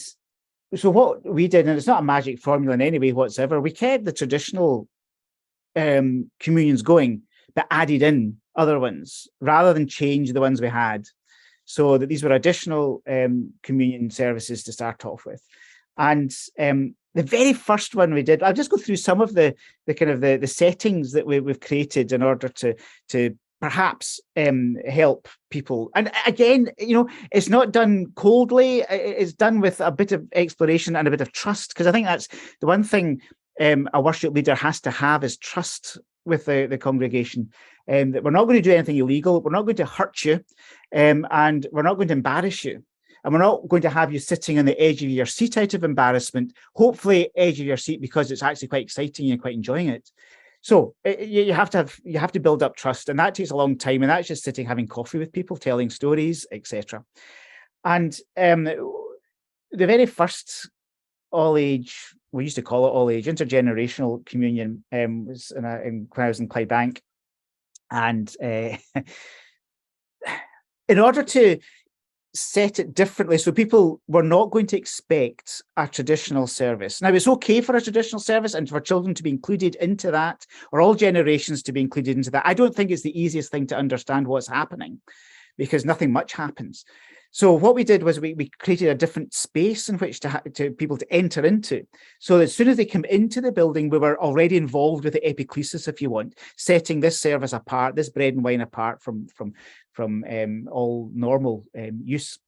so what we did, and it's not a magic formula in any way whatsoever, we kept the traditional communions going, but added in other ones rather than change the ones we had. So that these were additional communion services to start off with. And the very first one we did, I'll just go through some of the kind of the settings that we've created in order to perhaps help people. And again, you know, it's not done coldly. It's done with a bit of exploration and a bit of trust, because I think that's the one thing a worship leader has to have is trust with the congregation. That we're not going to do anything illegal. We're not going to hurt you, and we're not going to embarrass you. And we're not going to have you sitting on the edge of your seat out of embarrassment, hopefully edge of your seat because it's actually quite exciting and you're quite enjoying it. So you have to build up trust, and that takes a long time. And that's just sitting, having coffee with people, telling stories, etc. And the very first all age, we used to call it all age, intergenerational communion was when I was in Clydebank. And in order to set it differently, so people were not going to expect a traditional service. Now, it's okay for a traditional service and for children to be included into that, or all generations to be included into that. I don't think it's the easiest thing to understand what's happening, because nothing much happens. So what we did was we created a different space in which to people to enter into. So as soon as they come into the building, we were already involved with the epiclesis, if you want, setting this service apart, this bread and wine apart from all normal use.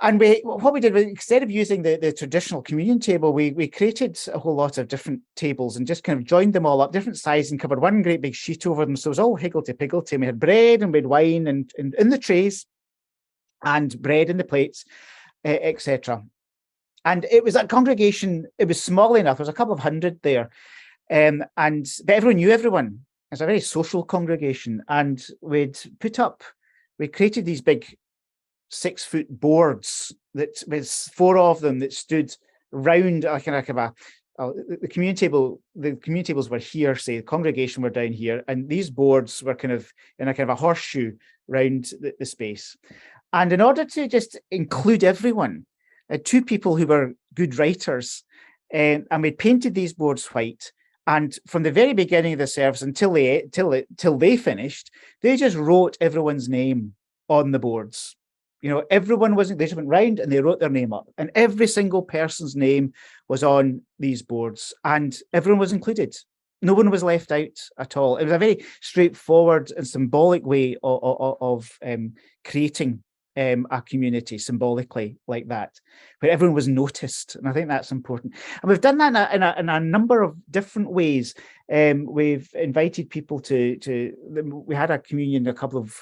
And what we did was, instead of using the traditional communion table, we created a whole lot of different tables and just kind of joined them all up, different size, and covered one great big sheet over them. So it was all higgledy-piggledy. We had bread and we had wine and in the trays, and bread in the plates, etc. And it was a congregation, it was small enough, there was a couple of hundred there, but everyone knew everyone. It's a very social congregation, and we created these big 6-foot boards that was 4 of them that stood round the communion table. The communion tables were here, say the congregation were down here, and these boards were kind of in a kind of a horseshoe round the space. And in order to just include everyone, 2 people who were good writers, and we painted these boards white. And from the very beginning of the service until they finished, they just wrote everyone's name on the boards. You know, everyone was, they just went round and they wrote their name up, and every single person's name was on these boards, and everyone was included. No one was left out at all. It was a very straightforward and symbolic way of creating a community symbolically like that, where everyone was noticed. And I think that's important. And we've done that in a number of different ways. We've invited people we had a communion a couple of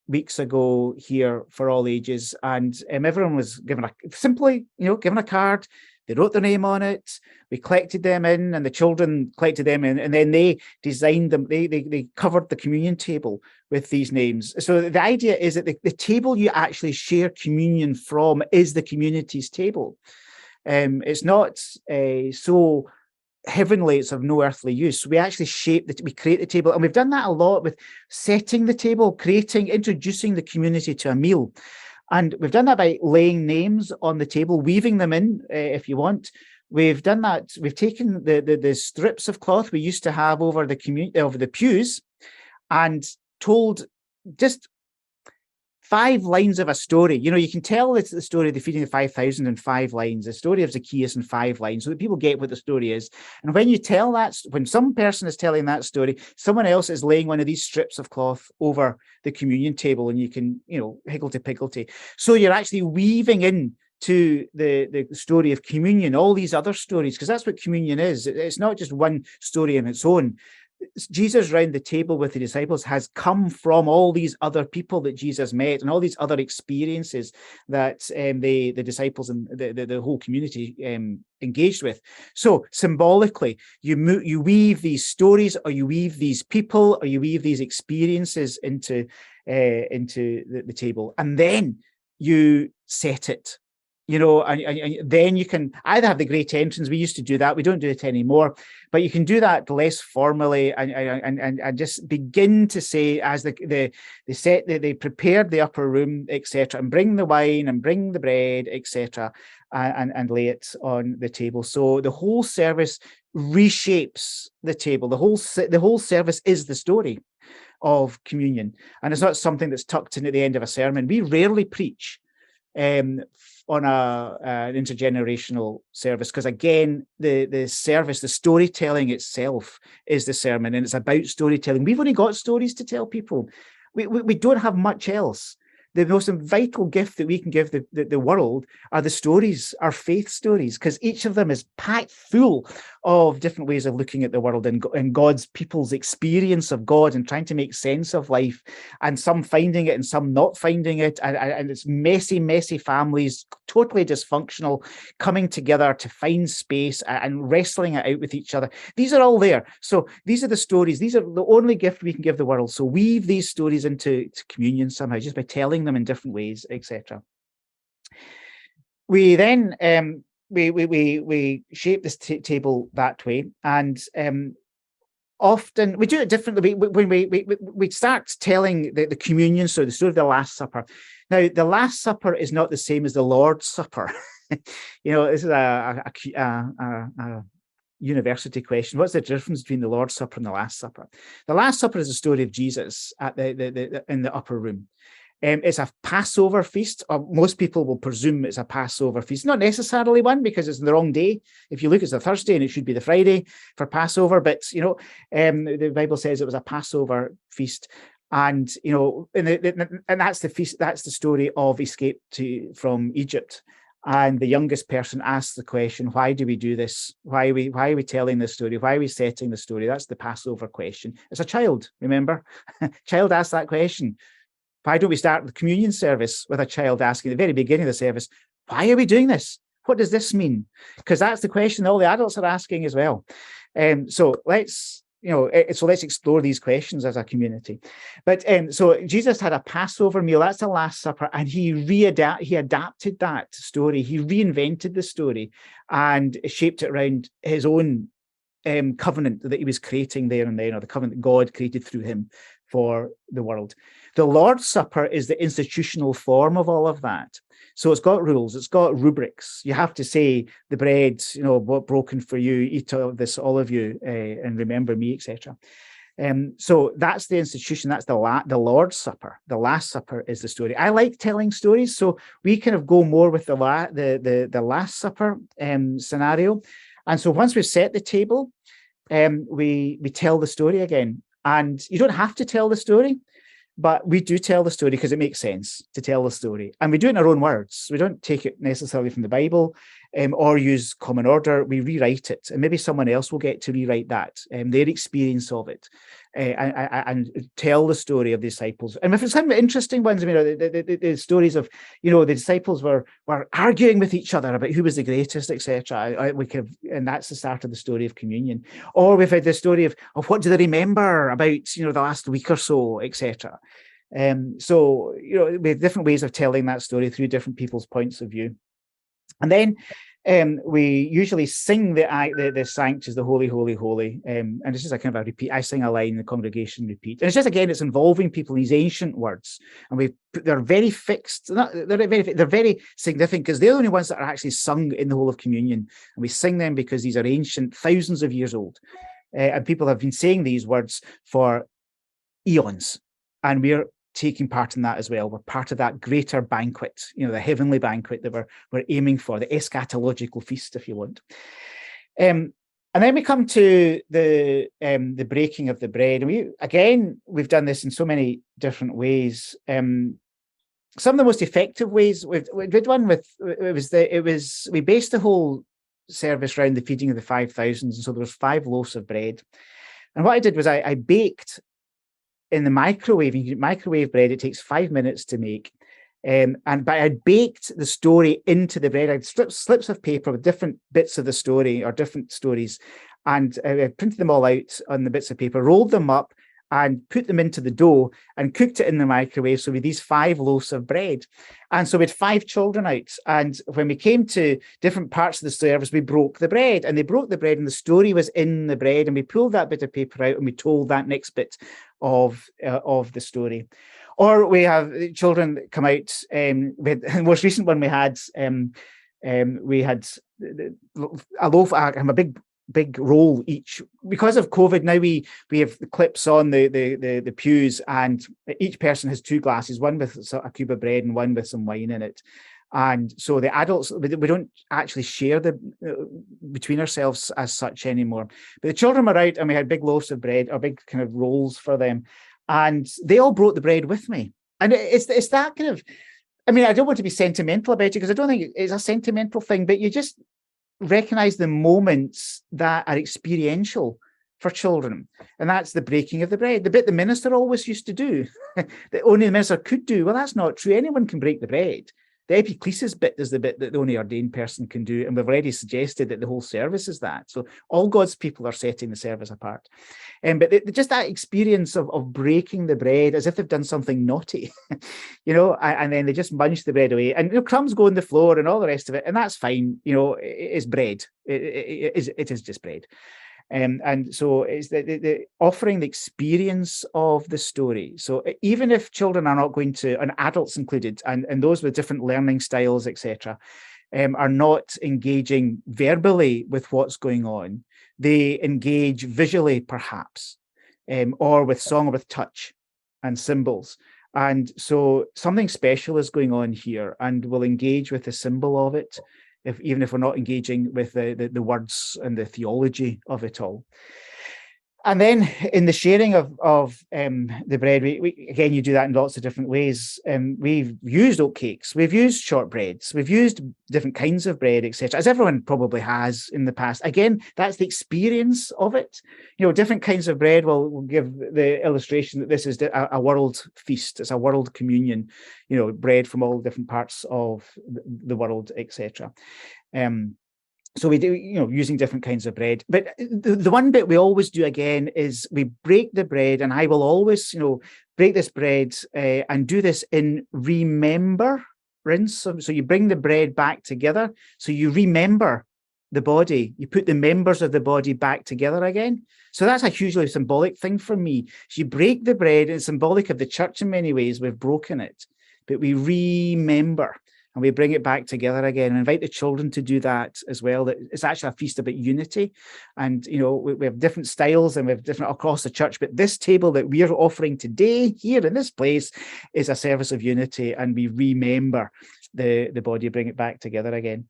weeks ago here for all ages, and everyone was given given a card. They wrote their name on it. We collected them in, and the children collected them in, and then they designed them. They covered the communion table with these names. So the idea is that the table you actually share communion from is the community's table. It's not so heavenly, it's of no earthly use. We actually we create the table, and we've done that a lot with setting the table, introducing the community to a meal. And we've done that by laying names on the table, weaving them in, if you want. We've done that. We've taken the strips of cloth we used to have over the pews, and told just 5 lines of a story. You know, you can tell it's the story of the feeding of 5,000 in 5 lines, the story of Zacchaeus in 5 lines, so that people get what the story is. And when you tell that, when some person is telling that story, someone else is laying one of these strips of cloth over the communion table, and you can, higgledy-piggledy. So you're actually weaving in to the story of communion, all these other stories, because that's what communion is. It's not just one story on its own. Jesus round the table with the disciples has come from all these other people that Jesus met, and all these other experiences that the disciples and the whole community engaged with. So symbolically, you weave these stories, or you weave these people, or you weave these experiences into the table, and then you set it. And then you can either have the great entrance. We used to do that. We don't do it anymore, but you can do that less formally and just begin to say, as they prepared the upper room, etc., and bring the wine and bring the bread, etc., and lay it on the table. So the whole service reshapes the table. The whole service is the story of communion, and it's not something that's tucked in at the end of a sermon. We rarely preach on an intergenerational service, because again, the service, the storytelling itself is the sermon, and it's about storytelling. We've only got stories to tell people. We don't have much else. The most vital gift that we can give the world are the stories, our faith stories, because each of them is packed full of different ways of looking at the world and God's people's experience of God and trying to make sense of life, and some finding it and some not finding it. And it's messy families, totally dysfunctional, coming together to find space and wrestling it out with each other. These are all there. So these are the stories. These are the only gift we can give the world. So weave these stories into communion somehow, just by telling them in different ways, etc. We then we shape this table that way, and often we do it differently. When we start telling the communion story, the story of the Last Supper. Now, the Last Supper is not the same as the Lord's Supper. This is a university question. What's the difference between the Lord's Supper and the Last Supper? The Last Supper is the story of Jesus at in the upper room. It's a Passover feast, or most people will presume it's a Passover feast. Not necessarily one, because it's the wrong day. If you look, it's a Thursday and it should be the Friday for Passover. But the Bible says it was a Passover feast, and and that's the feast. That's the story of escape from Egypt. And the youngest person asks the question, why do we do this? Why are we telling this story? Why are we setting the story? That's the Passover question. It's a child, remember? Child asks that question. Why don't we start the communion service with a child asking at the very beginning of the service, why are we doing this? What does this mean? Because that's the question all the adults are asking as well. So let's explore these questions as a community. But so Jesus had a Passover meal. That's the Last Supper, and he adapted that story. He reinvented the story and shaped it around his own covenant that he was creating there and then, or the covenant that God created through him for the world. The Lord's Supper is the institutional form of all of that. So it's got rules, it's got rubrics. You have to say the bread, broken for you, eat of this, all of you, and remember me, etc. So that's the institution. That's the Lord's Supper. The Last Supper is the story. I like telling stories, so we kind of go more with the Last Supper scenario. And so once we've set the table, we tell the story again. And you don't have to tell the story, but we do tell the story because it makes sense to tell the story. And we do it in our own words. We don't take it necessarily from the Bible or use common order. We rewrite it. And maybe someone else will get to rewrite that, their experience of it, and tell the story of the disciples. And if it's some interesting ones, the stories of, the disciples were arguing with each other about who was the greatest, etc. And that's the start of the story of communion. Or we've had the story of what do they remember about, the last week or so, etc. So, we have different ways of telling that story through different people's points of view. And then we usually sing the Sanctus, the Holy, Holy, Holy. And it's just a kind of a repeat. I sing a line, the congregation repeat. And it's just, again, it's involving people in these ancient words. And they're very fixed. They're very significant because they're the only ones that are actually sung in the whole of communion. And we sing them because these are ancient, thousands of years old. And people have been saying these words for eons. And we're taking part in that as well. We're part of that greater banquet, the heavenly banquet that we're aiming for, the eschatological feast, if you want. And then we come to the breaking of the bread. And we've done this in so many different ways. Some of the most effective ways we did one with we based the whole service around the feeding of the 5,000, and so there was 5 loaves of bread. And what I did was I baked in the microwave. You can microwave bread. It takes 5 minutes to make. But I baked the story into the bread. I'd slips of paper with different bits of the story or different stories, and I printed them all out on the bits of paper, rolled them up, and put them into the dough and cooked it in the microwave. So with these 5 loaves of bread. And so we had 5 children out. And when we came to different parts of the service, we broke the bread, and they broke the bread and the story was in the bread. And we pulled that bit of paper out and we told that next bit of the story. Or we have children that come out. The most recent one we had a loaf, a big roll each. Because of COVID now, we have the clips on the pews, and each person has 2 glasses, one with a cube of bread and one with some wine in it. And so the adults, we don't actually share between ourselves as such anymore. But the children were out, and we had big loaves of bread, or big kind of rolls for them, and they all broke the bread with me. And it's that kind of, I don't want to be sentimental about it, because I don't think it's a sentimental thing, but you just recognize the moments that are experiential for children. And that's the breaking of the bread, the bit the minister always used to do, that only the minister could do. Well, that's not true. Anyone can break the bread. The epiclesis bit is the bit that the only ordained person can do. And we've already suggested that the whole service is that. So all God's people are setting the service apart. But just that experience of breaking the bread as if they've done something naughty, and then they just munch the bread away. And crumbs go on the floor and all the rest of it. And that's fine. It is bread. It is just bread. And so it's the offering the experience of the story. So even if children are not going to, and adults included, and those with different learning styles, etc., are not engaging verbally with what's going on, they engage visually, perhaps, or with song or with touch and symbols. And so something special is going on here, and we'll engage with the symbol of it, even if we're not engaging with the words and the theology of it all. And then in the sharing of the bread, we again, you do that in lots of different ways. We've used oat cakes, we've used shortbreads, we've used different kinds of bread, etc., as everyone probably has in the past. Again, that's the experience of it. Different kinds of bread will give the illustration that this is a world feast. It's a world communion, bread from all different parts of the world, etc. So we do, using different kinds of bread. But the one bit we always do again is we break the bread, and I will always, break this bread and do this in remembrance. So you bring the bread back together. So you remember the body. You put the members of the body back together again. So that's a hugely symbolic thing for me. So you break the bread, and it's symbolic of the church in many ways. We've broken it, but we remember. and we bring it back together again, and invite the children to do that as well. That it's actually a feast about unity, and we have different styles and we have different across the church, but this table that we are offering today here in this place is a service of unity, and we remember the body, bring it back together again.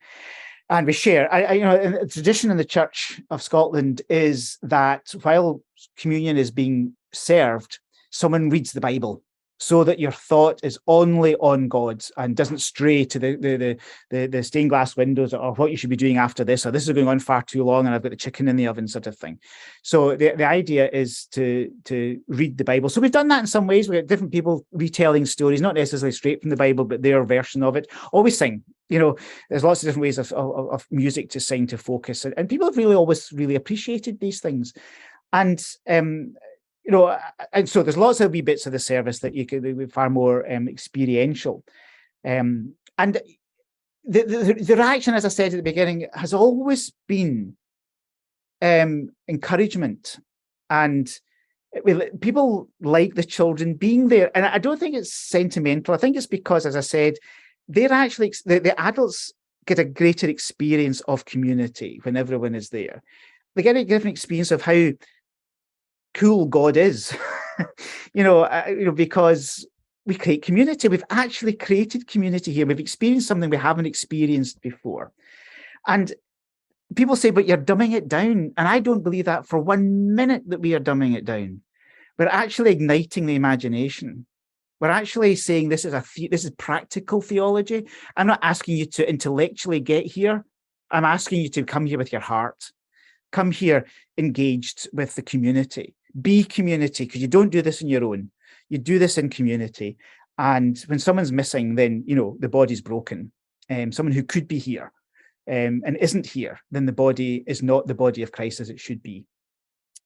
And we share. The tradition in the Church of Scotland is that while communion is being served, someone reads the Bible, so that your thought is only on God and doesn't stray to the stained glass windows, or what you should be doing after this, or this is going on far too long and I've got the chicken in the oven, sort of thing. So the idea is to read the Bible. So we've done that in some ways. We have different people retelling stories, not necessarily straight from the Bible, but their version of it. Always sing. There's lots of different ways of music to sing, to focus, and people have really always really appreciated these things. And and so there's lots of wee bits of the service that you could be far more experiential. And the reaction, as I said at the beginning, has always been encouragement, and people like the children being there. And I don't think it's sentimental. I think it's because, as I said, they're actually, the adults get a greater experience of community when everyone is there. They get a different experience of how cool God is, because we create community. We've actually created community here. We've experienced something we haven't experienced before. And people say, but you're dumbing it down. And I don't believe that for 1 minute that we are dumbing it down. We're actually igniting the imagination. We're actually saying this is practical theology. I'm not asking you to intellectually get here. I'm asking you to come here with your heart. Come here engaged with the community. Be community, because you don't do this on your own. You do this in community. And when someone's missing, then, the body's broken. Someone who could be here and isn't here, then the body is not the body of Christ as it should be.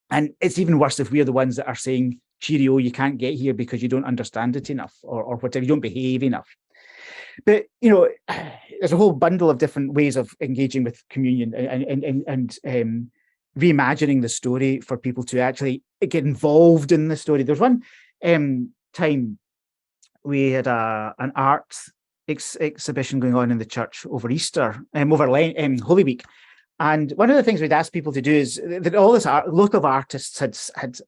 And it's even worse if we're the ones that are saying, cheerio, you can't get here because you don't understand it enough, or whatever, you don't behave enough. But, there's a whole bundle of different ways of engaging with communion and reimagining the story for people to actually get involved in the story. There's one time we had an art exhibition going on in the church over Easter, over Holy Week. And one of the things we'd ask people to do is that all this local artists had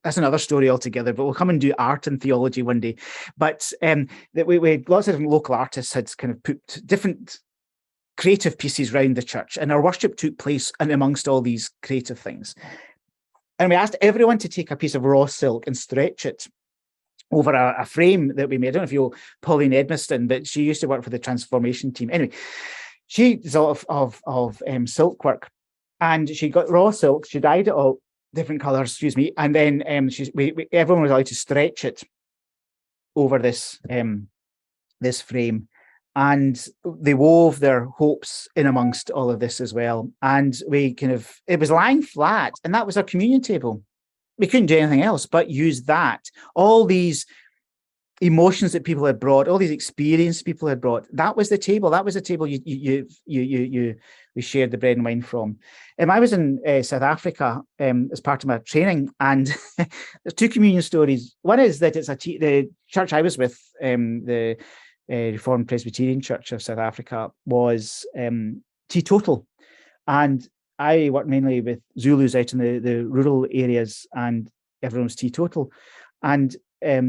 that's another story altogether, but we'll come and do art and theology one day. But that we had lots of different local artists had kind of put different creative pieces around the church, and our worship took place and amongst all these creative things. And we asked everyone to take a piece of raw silk and stretch it over a frame that we made. I don't know if you know Pauline Edmiston, but she used to work for the transformation team. Anyway, she did a lot of silk work, and she got raw silk. She dyed it all different colors, and then everyone was allowed to stretch it over this this frame. And they wove their hopes in amongst all of this as well. And it was lying flat, and that was our communion table. We couldn't do anything else but use that. All these emotions that people had brought, all these experiences people had brought, that was the table. That was the table we shared the bread and wine from. I was in South Africa as part of my training, and there's two communion stories. One is that it's the church I was with, the Reformed Presbyterian Church of South Africa, was teetotal, and I worked mainly with Zulus out in the rural areas, and everyone was teetotal. And they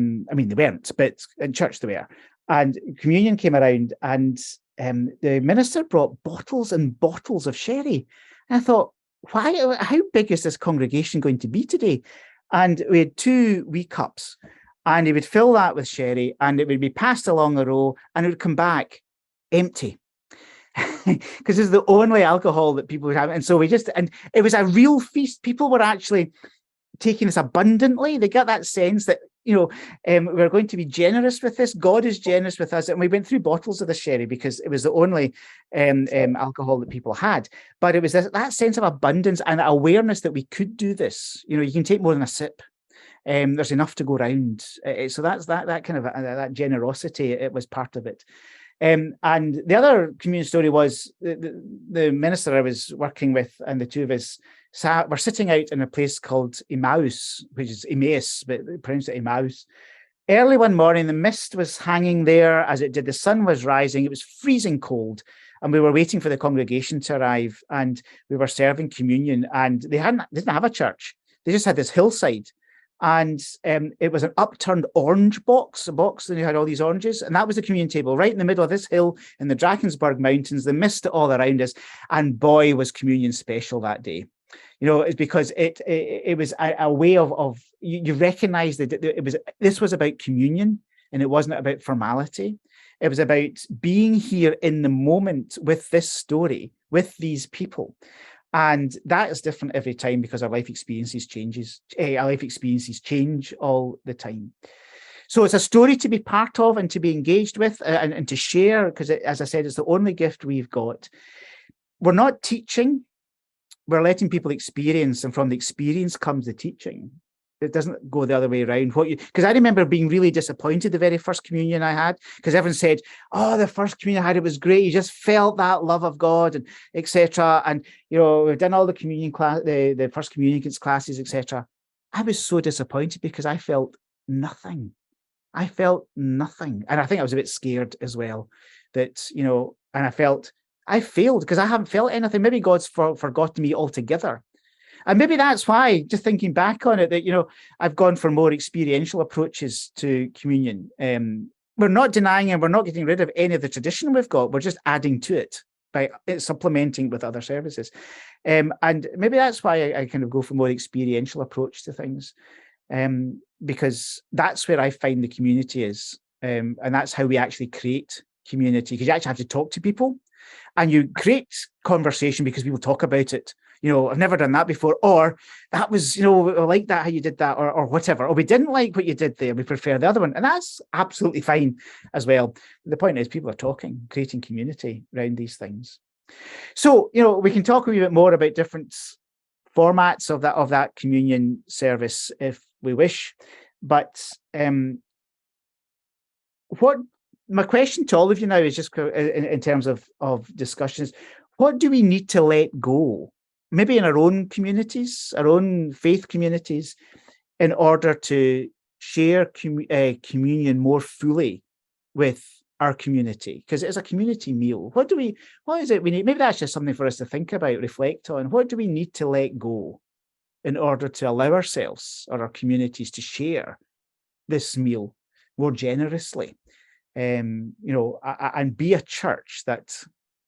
weren't, but in church they were. And communion came around, and the minister brought bottles and bottles of sherry. And I thought, how big is this congregation going to be today? And we had 2 wee cups. And he would fill that with sherry, and it would be passed along a row, and it would come back empty. Because it's the only alcohol that people would have. And so and it was a real feast. People were actually taking this abundantly. They got that sense that, we're going to be generous with this. God is generous with us. And we went through bottles of the sherry because it was the only alcohol that people had. But it was that sense of abundance and awareness that we could do this. You can take more than a sip. There's enough to go around. So that's that kind of that generosity. It was part of it. And the other communion story was the minister I was working with, and the two of us were sitting out in a place called Emmaus, which is Emmaus, but they pronounce it Emmaus. early one morning, the mist was hanging there as it did. The sun was rising. It was freezing cold. And we were waiting for the congregation to arrive, and we were serving communion, and they didn't have a church. They just had this hillside. And it was an upturned orange box, a box, and you had all these oranges. And that was the communion table right in the middle of this hill in the Drakensberg Mountains, the mist all around us. And boy, was communion special that day. You know, it's because it was a way of you recognize that this was about communion, and it wasn't about formality. It was about being here in the moment with this story, with these people. And that is different every time because our life experiences change all the time. So it's a story to be part of and to be engaged with and to share, because as I said, it's the only gift we've got. We're not teaching, we're letting people experience, and from the experience comes the teaching. It doesn't go the other way around. Because I remember being really disappointed the very first communion I had, because everyone said, "Oh, the first communion I had, it was great. You just felt that love of God, and etc." And you know, we've done all the communion class, the first communion classes, etc. I was so disappointed because I felt nothing. I felt nothing, and I think I was a bit scared as well. That and I felt I failed because I haven't felt anything. Maybe God's forgotten me altogether. And maybe that's why, just thinking back on it, that, I've gone for more experiential approaches to communion. We're not denying and we're not getting rid of any of the tradition we've got. We're just adding to it by supplementing with other services. And maybe that's why I kind of go for more experiential approach to things, because that's where I find the community is. And that's how we actually create community, because you actually have to talk to people and you create conversation because people talk about it. I've never done that before, or that was, I like that, how you did that, or whatever, or we didn't like what you did there, we prefer the other one. And that's absolutely fine as well. The point is people are talking, creating community around these things. So, we can talk a wee bit more about different formats of that communion service if we wish. But what my question to all of you now is just in terms of discussions, what do we need to let go? Maybe in our own communities, our own faith communities, in order to share communion more fully with our community, because it's a community meal. What is it we need? Maybe that's just something for us to think about, reflect on. What do we need to let go in order to allow ourselves or our communities to share this meal more generously? And be a church that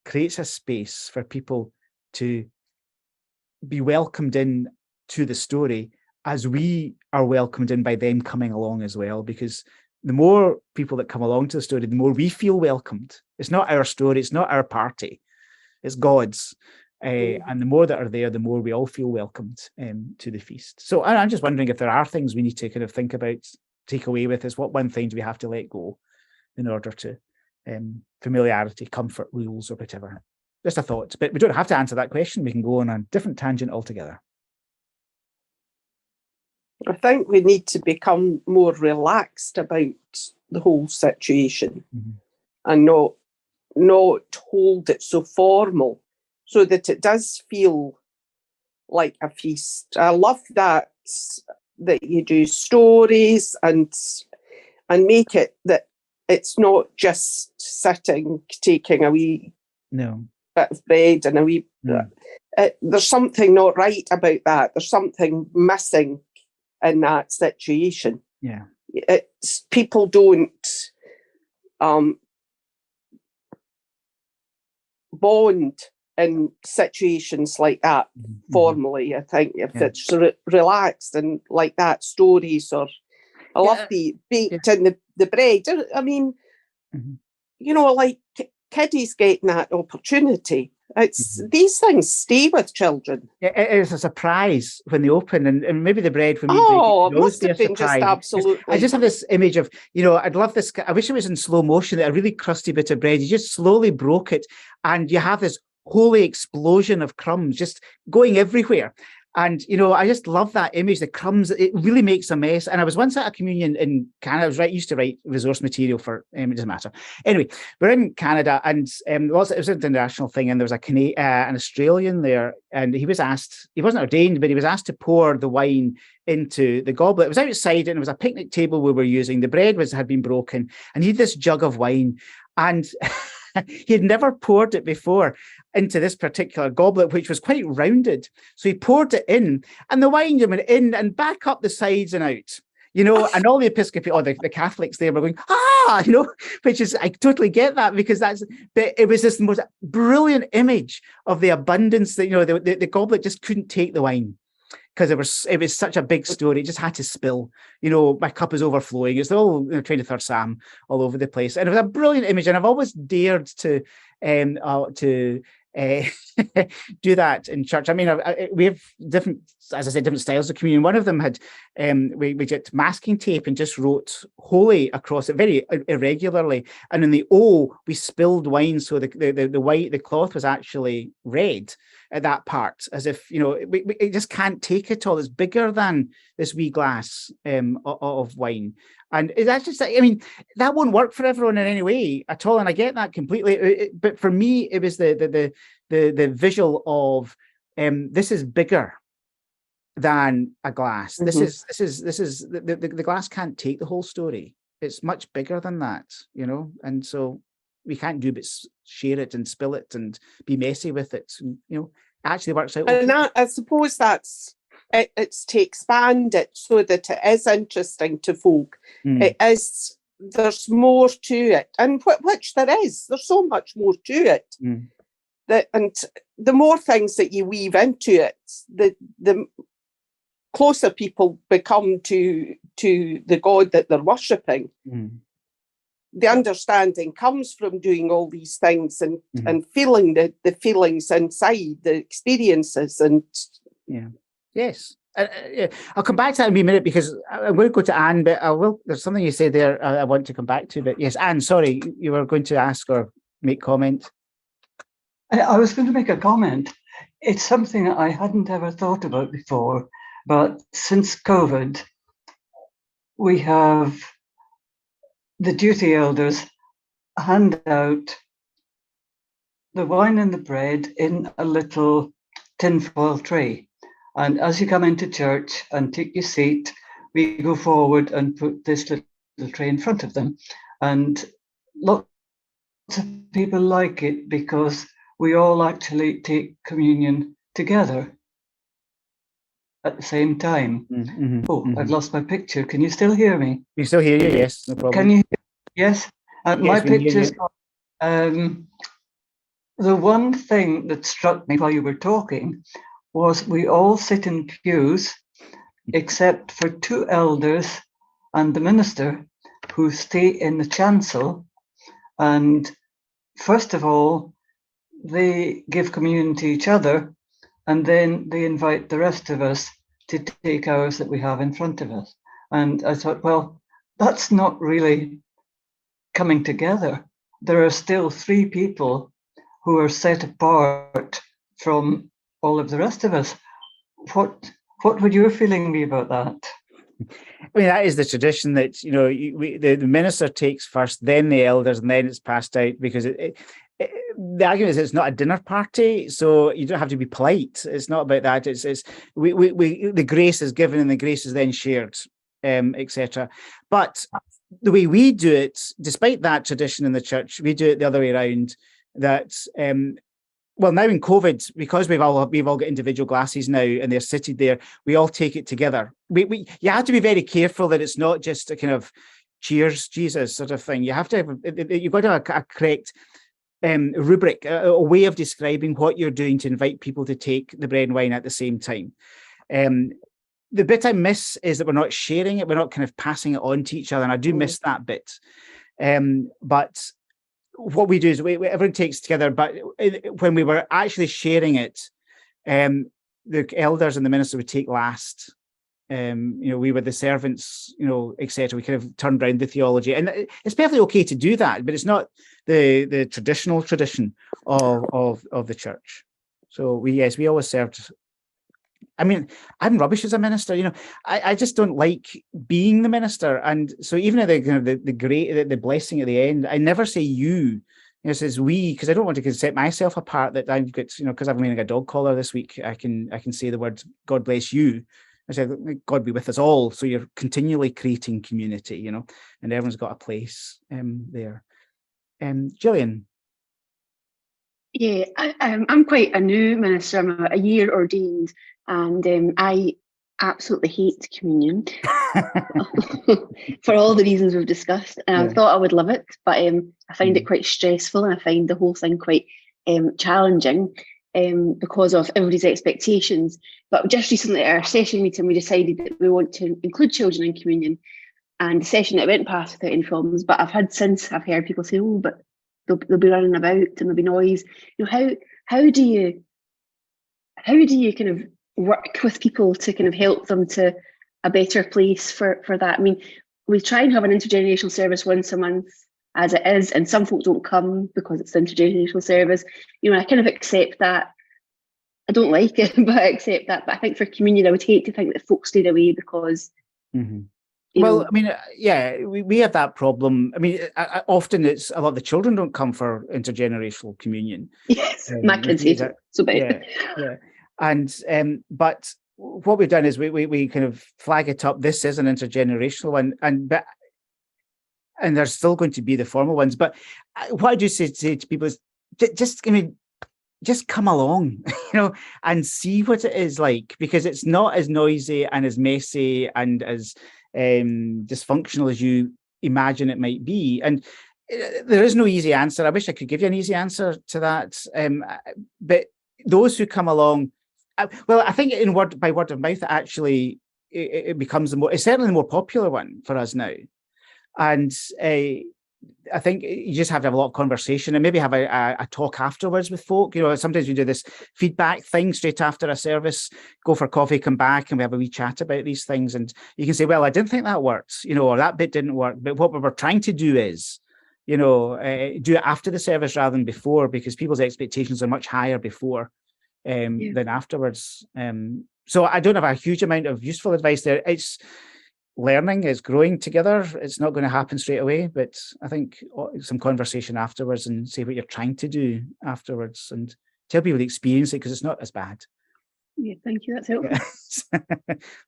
creates a space for people to be welcomed in to the story as we are welcomed in by them coming along as well, because the more people that come along to the story, the more we feel welcomed. It's not our story, it's not our party, it's God's. And the more that are there, the more we all feel welcomed to the feast. So I'm just wondering if there are things we need to kind of think about, take away with us. What one thing do we have to let go in order to familiarity, comfort, rules, or whatever? Just a thought, but we don't have to answer that question. We can go on a different tangent altogether. I think we need to become more relaxed about the whole situation, and not hold it so formal, so that it does feel like a feast. I love that you do stories and make it that it's not just sitting, taking a wee bit of bread and a wee. There's something not right about that. There's something missing in that situation. Yeah, it's people don't bond in situations like that formally. I think if it's relaxed and like that, stories, or I love the baked in the bread. I mean, like kiddies getting that opportunity. It's these things stay with children. It is a surprise when they open, and maybe the bread when we break it must have been just absolutely. I just have this image of, I'd love this. I wish it was in slow motion, that a really crusty bit of bread, you just slowly broke it, and you have this holy explosion of crumbs just going everywhere. And, you know, I just love that image, the crumbs. It really makes a mess. And I was once at a communion in Canada. I was used to write resource material for, it doesn't matter. Anyway, we're in Canada, and it was an international thing. And there was an Australian there, and he was asked, he wasn't ordained, but he was asked to pour the wine into the goblet. It was outside, and it was a picnic table we were using. The bread had been broken, and he had this jug of wine, and he had never poured it before into this particular goblet, which was quite rounded. So he poured it in, and the wine went in and back up the sides and out, you know, and all the Episcopal, or the Catholics there were going, you know, which is, I totally get that, because but it was this most brilliant image of the abundance that, you know, the goblet just couldn't take the wine, because it was such a big story. It just had to spill. You know, my cup is overflowing. It's all, you know, 23rd Psalm all over the place. And it was a brilliant image. And I've always dared to do that in church. I mean, we have different, as I said, different styles of communion. One of them had, we did masking tape and just wrote holy across it very irregularly. And in the O, we spilled wine, so the cloth was actually red at that part, as if, you know, it just can't take it all. It's bigger than this wee glass of wine. And that's just, I mean, that won't work for everyone in any way at all. And I get that completely. But for me, it was the visual of this is bigger than a glass. Mm-hmm. This is the glass can't take the whole story. It's much bigger than that, you know. And so we can't do but share it and spill it and be messy with it. And, you know, it actually works out. And I suppose that's it's to expand it so that it is interesting to folk. It is, there's more to it, and which there is. There's so much more to it. And the more things that you weave into it, the closer people become to the God that they're worshipping. The understanding comes from doing all these things and feeling the feelings inside, the experiences, and yes. I'll come back to that in a minute, because I'm going to go to Anne, but there's something you said there I want to come back to. But yes, Anne, sorry, you were going to ask or make comment. I was going to make a comment. It's something I hadn't ever thought about before, but since COVID, we have the duty elders hand out the wine and the bread in a little tinfoil tray. And as you come into church and take your seat, we go forward and put this little tray in front of them. And lots of people like it because we all actually take communion together at the same time. I've lost my picture. Can you still hear me? We still hear you, yes, no problem. Can you? Yes. My picture's the one thing that struck me while you were talking was we all sit in pews except for two elders and the minister, who stay in the chancel. And first of all, they give communion to each other, and then they invite the rest of us to take ours that we have in front of us. And I thought, well, that's not really coming together. There are still three people who are set apart from all of the rest of us. What would your feeling be about that? I mean, that is the tradition that, you know, the minister takes first, then the elders, and then it's passed out, because the argument is it's not a dinner party, so you don't have to be polite. It's not about that. It's the grace is given and the grace is then shared, etc. But the way we do it, despite that tradition in the church, we do it the other way around. That well, now in COVID, because we've all got individual glasses now and they're seated there, we all take it together. You have to be very careful that it's not just a kind of cheers, Jesus sort of thing. You have to you've got to have a correct rubric, a way of describing what you're doing to invite people to take the bread and wine at the same time. The bit I miss is that we're not sharing it. We're not kind of passing it on to each other. And I do miss that bit. But what we do is everyone takes together. But when we were actually sharing it, the elders and the minister would take last. We were the servants, etc. We kind of turned around the theology, and it's perfectly okay to do that, but it's not the traditional tradition of the church. So we always served I mean, I'm rubbish as a minister. I just don't like being the minister. And so even at the blessing at the end, I never say you. It says we, because I don't want to set myself apart. That I've got, because I'm wearing a dog collar this week, I can say the words "God bless you." I said, "God be with us all." So you're continually creating community, and everyone's got a place there. Gillian. Yeah, I'm quite a new minister. I'm a year ordained, and I absolutely hate communion for all the reasons we've discussed. And I thought I would love it, but I find it quite stressful, and I find the whole thing quite challenging because of everybody's expectations. But just recently at our session meeting, we decided that we want to include children in communion. And the session that went past without any problems, but I've heard people say, "Oh, but they'll be running about and there'll be noise." How do you kind of work with people to kind of help them to a better place for that? I mean, we try and have an intergenerational service once a month as it is, and some folk don't come because it's an intergenerational service. I kind of accept that. I don't like it, but I accept that. But I think for communion, I would hate to think that folk stayed away because well, I mean, we have that problem. I mean, often it's a lot of the children don't come for intergenerational communion. Yes, my kids hate it so bad. Yeah. And but what we've done is we kind of flag it up. This is an intergenerational one, and there's still going to be the formal ones. But what I do say to people is just come along, and see what it is like, because it's not as noisy and as messy and as dysfunctional as you imagine it might be. And there is no easy answer. I wish I could give you an easy answer to that. But those who come along, well, I think by word of mouth, actually, it becomes it's certainly the more popular one for us now. And I think you just have to have a lot of conversation and maybe have a talk afterwards with folk. Sometimes we do this feedback thing straight after a service, go for coffee, come back, and we have a wee chat about these things. And you can say, well, I didn't think that worked, or that bit didn't work. But what we were trying to do is, do it after the service rather than before, because people's expectations are much higher before than afterwards. So I don't have a huge amount of useful advice there. It's learning, is growing together. It's not going to happen straight away, but I think some conversation afterwards and say what you're trying to do afterwards and tell people to experience it, because it's not as bad. Yeah, thank you. That's helpful.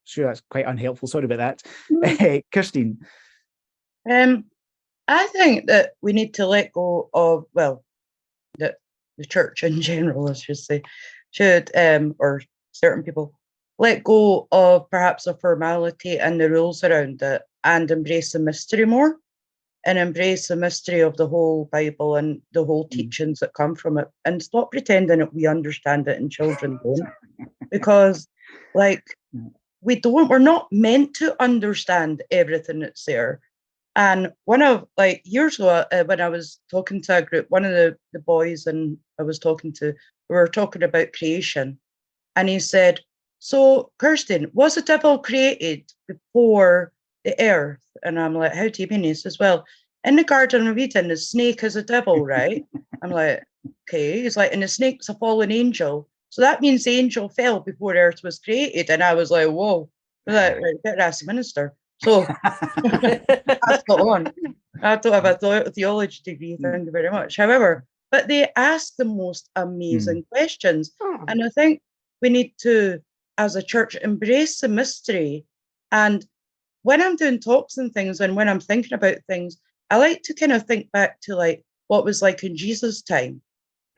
Sure, that's quite unhelpful. Sorry about that. Kirstine. I think that we need to let go of, the church in general, I should say, or certain people, let go of perhaps the formality and the rules around it and embrace the mystery more, and embrace the mystery of the whole Bible and the whole teachings that come from it, and stop pretending that we understand it and children don't, because we're not meant to understand everything that's there. And years ago, when I was talking to a group, one of the boys and I was talking to, we were talking about creation, and he said, "So, Kirsten, was the devil created before the earth?" And I'm like, "How do you mean?" He says, "Well, in the Garden of Eden, the snake is a devil, right?" I'm like, "Okay." He's like, "And the snake's a fallen angel. So that means the angel fell before earth was created." And I was like, "Whoa." I was like, "Right, better ask the minister." So that's not on. I don't have a theology degree, thank you very much. However, but they ask the most amazing questions. And I think we need to, as a church, embrace the mystery. And when I'm doing talks and things, and when I'm thinking about things, I like to kind of think back to what was like in Jesus' time,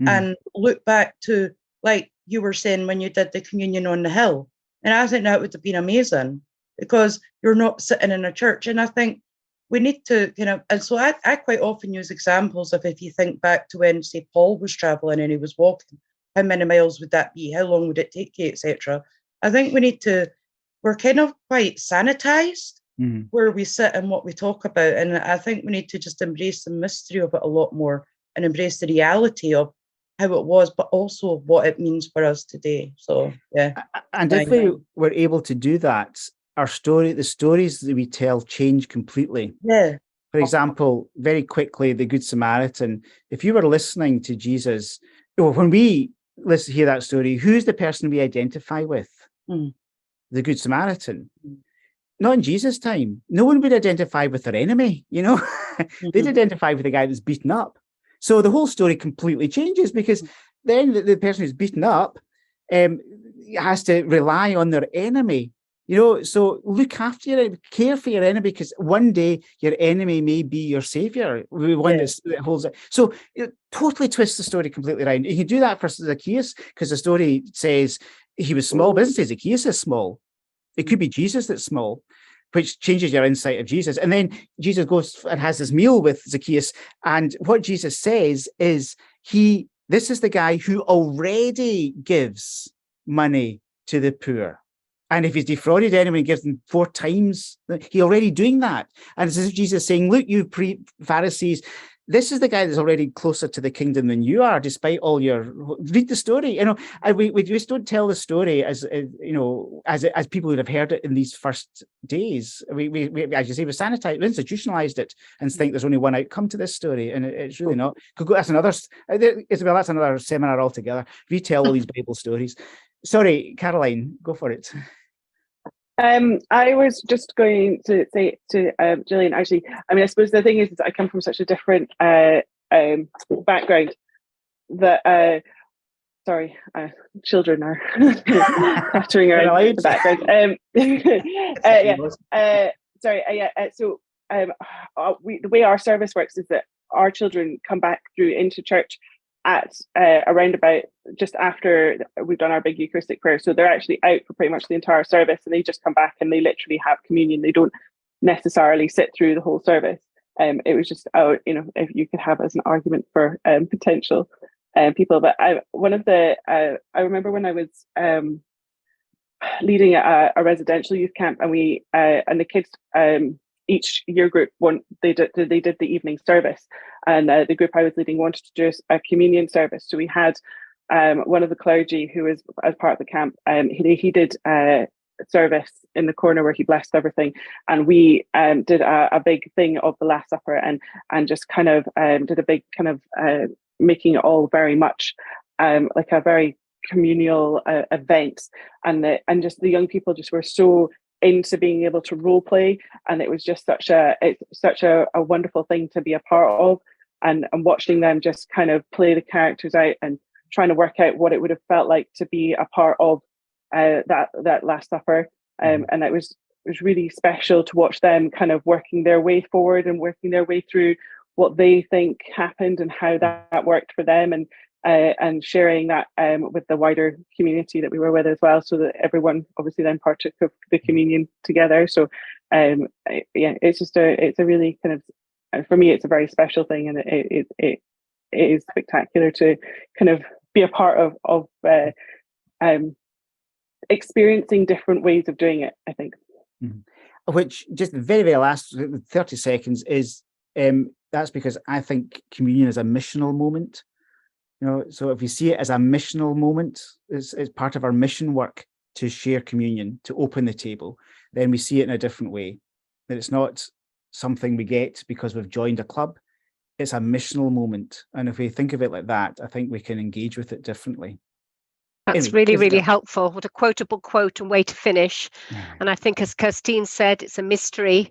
and look back to, like you were saying, when you did the communion on the hill. And I think that would have been amazing, because you're not sitting in a church. And I think we need to and so I quite often use examples of, if you think back to when, say, Paul was traveling and he was walking, how many miles would that be? How long would it take you, etc.? I think we're kind of quite sanitized where we sit and what we talk about. And I think we need to just embrace the mystery of it a lot more, and embrace the reality of how it was, but also what it means for us today. So, yeah. And if we were able to do that, the stories that we tell change completely. Yeah. For example, very quickly, the Good Samaritan, if you were listening to Jesus, when we hear that story, who's the person we identify with? the Good Samaritan. Not in Jesus' time. No one would identify with their enemy, you know. They'd identify with the guy that's beaten up. So the whole story completely changes, because then the person who's beaten up has to rely on their enemy. You know, so look after your enemy, care for your enemy, because one day your enemy may be your savior. One that holds it. So it totally twists the story completely around. You can do that for Zacchaeus, because the story says he was small, but it doesn't say Zacchaeus is small. It could be Jesus that's small, which changes your insight of Jesus. And then Jesus goes and has this meal with Zacchaeus. And what Jesus says is this is the guy who already gives money to the poor. And if he's defrauded anyone, he gives them 4 times. He's already doing that. And it's as if Jesus is saying, look, you Pharisees, this is the guy that's already closer to the kingdom than you are, despite all your... Read the story. You know, we just don't tell the story as people would have heard it in these first days. We as you say, we sanitized, we institutionalized it, and think there's only one outcome to this story, and it's really not. That's another, Isabel, that's another seminar altogether. Retell all these Bible stories. Sorry, Caroline, go for it. I was just going to say to Gillian, actually, I mean, I suppose the thing is I come from such a different background that, children are clattering around the background. The way our service works is that our children come back through into church at around about just after we've done our big Eucharistic prayer. So they're actually out for pretty much the entire service, and they just come back and they literally have communion. They don't necessarily sit through the whole service. It was just, if you could have as an argument for potential people. But I remember when I was leading a residential youth camp, and we and the kids, each year group, they did the evening service, and the group I was leading wanted to do a communion service. So we had one of the clergy who was as part of the camp. He did service in the corner where he blessed everything, and we did a big thing of the Last Supper, and just kind of did a big kind of making it all very much like a very communal event, and just the young people just were so into being able to role play, and it was just such a wonderful thing to be a part of, and watching them just kind of play the characters out and trying to work out what it would have felt like to be a part of that Last Supper, and it was really special to watch them kind of working their way forward and working their way through what they think happened and how that worked for them, and sharing that with the wider community that we were with as well, so that everyone obviously then partook of the communion together. So it's a really kind of, for me, it's a very special thing, and it is spectacular to kind of be a part of experiencing different ways of doing it, I think. Which, just the very, very last 30 seconds is, that's because I think communion is a missional moment. You know, so if we see it as a missional moment, it's part of our mission work to share communion, to open the table, then we see it in a different way. That it's not something we get because we've joined a club. It's a missional moment. And if we think of it like that, I think we can engage with it differently. That's anyway, really helpful. What a quotable quote and way to finish. And I think, as Kirstine said, it's a mystery.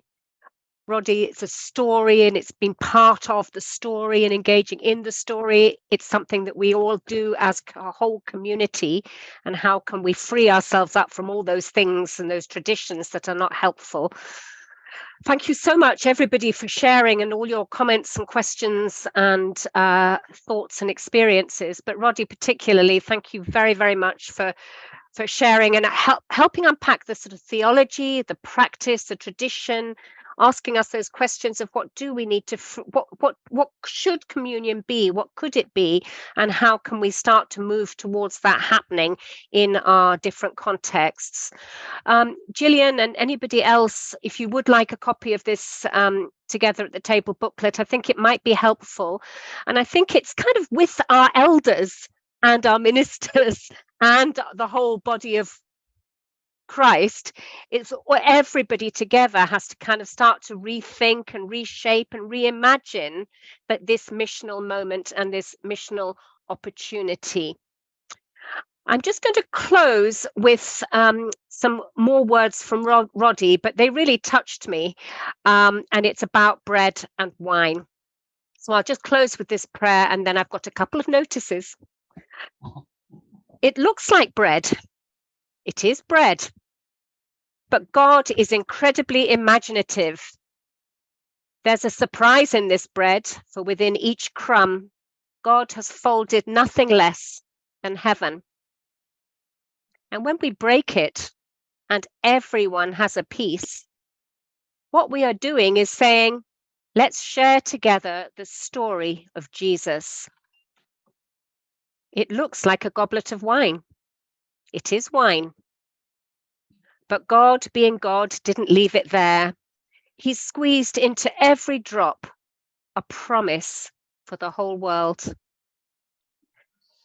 Roddy, it's a story, and it's been part of the story and engaging in the story. It's something that we all do as a whole community. And how can we free ourselves up from all those things and those traditions that are not helpful? Thank you so much, everybody, for sharing and all your comments and questions and thoughts and experiences. But Roddy, particularly, thank you very, very much for sharing and helping unpack the sort of theology, the practice, the tradition, asking us those questions of what do we need to, what should communion be, what could it be, and how can we start to move towards that happening in our different contexts. Gillian and anybody else, if you would like a copy of this Together at the Table booklet, I think it might be helpful. And I think it's kind of with our elders and our ministers and the whole body of Christ, it's everybody together has to kind of start to rethink and reshape and reimagine that this missional moment and this missional opportunity. I'm just going to close with some more words from Roddy, but they really touched me, and it's about bread and wine. So I'll just close with this prayer, and then I've got a couple of notices. It looks like bread. It is bread. But God is incredibly imaginative. There's a surprise in this bread, for within each crumb, God has folded nothing less than heaven. And when we break it, and everyone has a piece, what we are doing is saying, let's share together the story of Jesus. It looks like a goblet of wine. It is wine. But God, being God, didn't leave it there. He squeezed into every drop a promise for the whole world.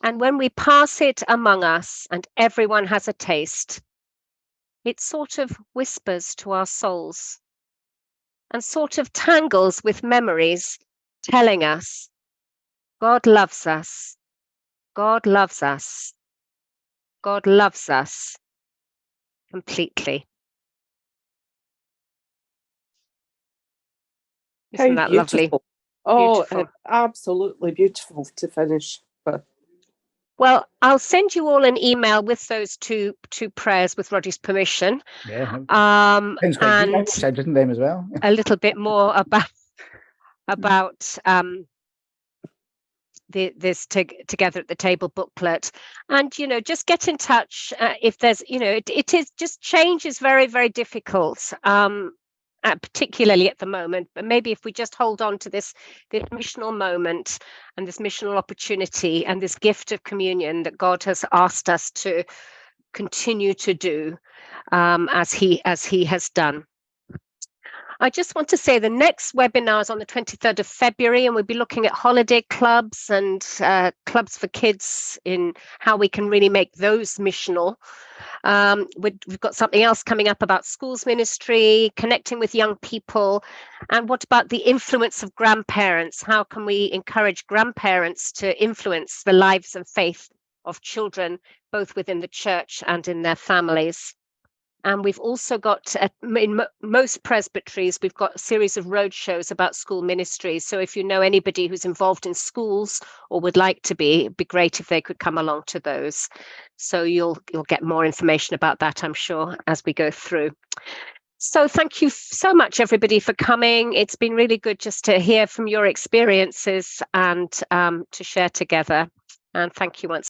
And when we pass it among us and everyone has a taste, it sort of whispers to our souls and sort of tangles with memories, telling us, God loves us, God loves us, God loves us completely. Isn't that lovely? Oh, Beautiful. Absolutely beautiful to finish with. Well, I'll send you all an email with those two prayers with Roddy's permission. Yeah. And I said written them as well. a little bit more about this together at the table booklet. And just get in touch if there's it is just, change is very, very difficult, particularly at the moment, but maybe if we just hold on to this missional moment and this missional opportunity and this gift of communion that God has asked us to continue to do, as he has done. I just want to say the next webinar is on the 23rd of February, and we'll be looking at holiday clubs and clubs for kids in how we can really make those missional. We've got something else coming up about schools ministry, connecting with young people. And what about the influence of grandparents? How can we encourage grandparents to influence the lives and faith of children, both within the church and in their families? And we've also got, in most presbyteries, we've got a series of roadshows about school ministries. So if you know anybody who's involved in schools or would like to be, it'd be great if they could come along to those. So you'll get more information about that, I'm sure, as we go through. So thank you so much, everybody, for coming. It's been really good just to hear from your experiences and to share together. And thank you once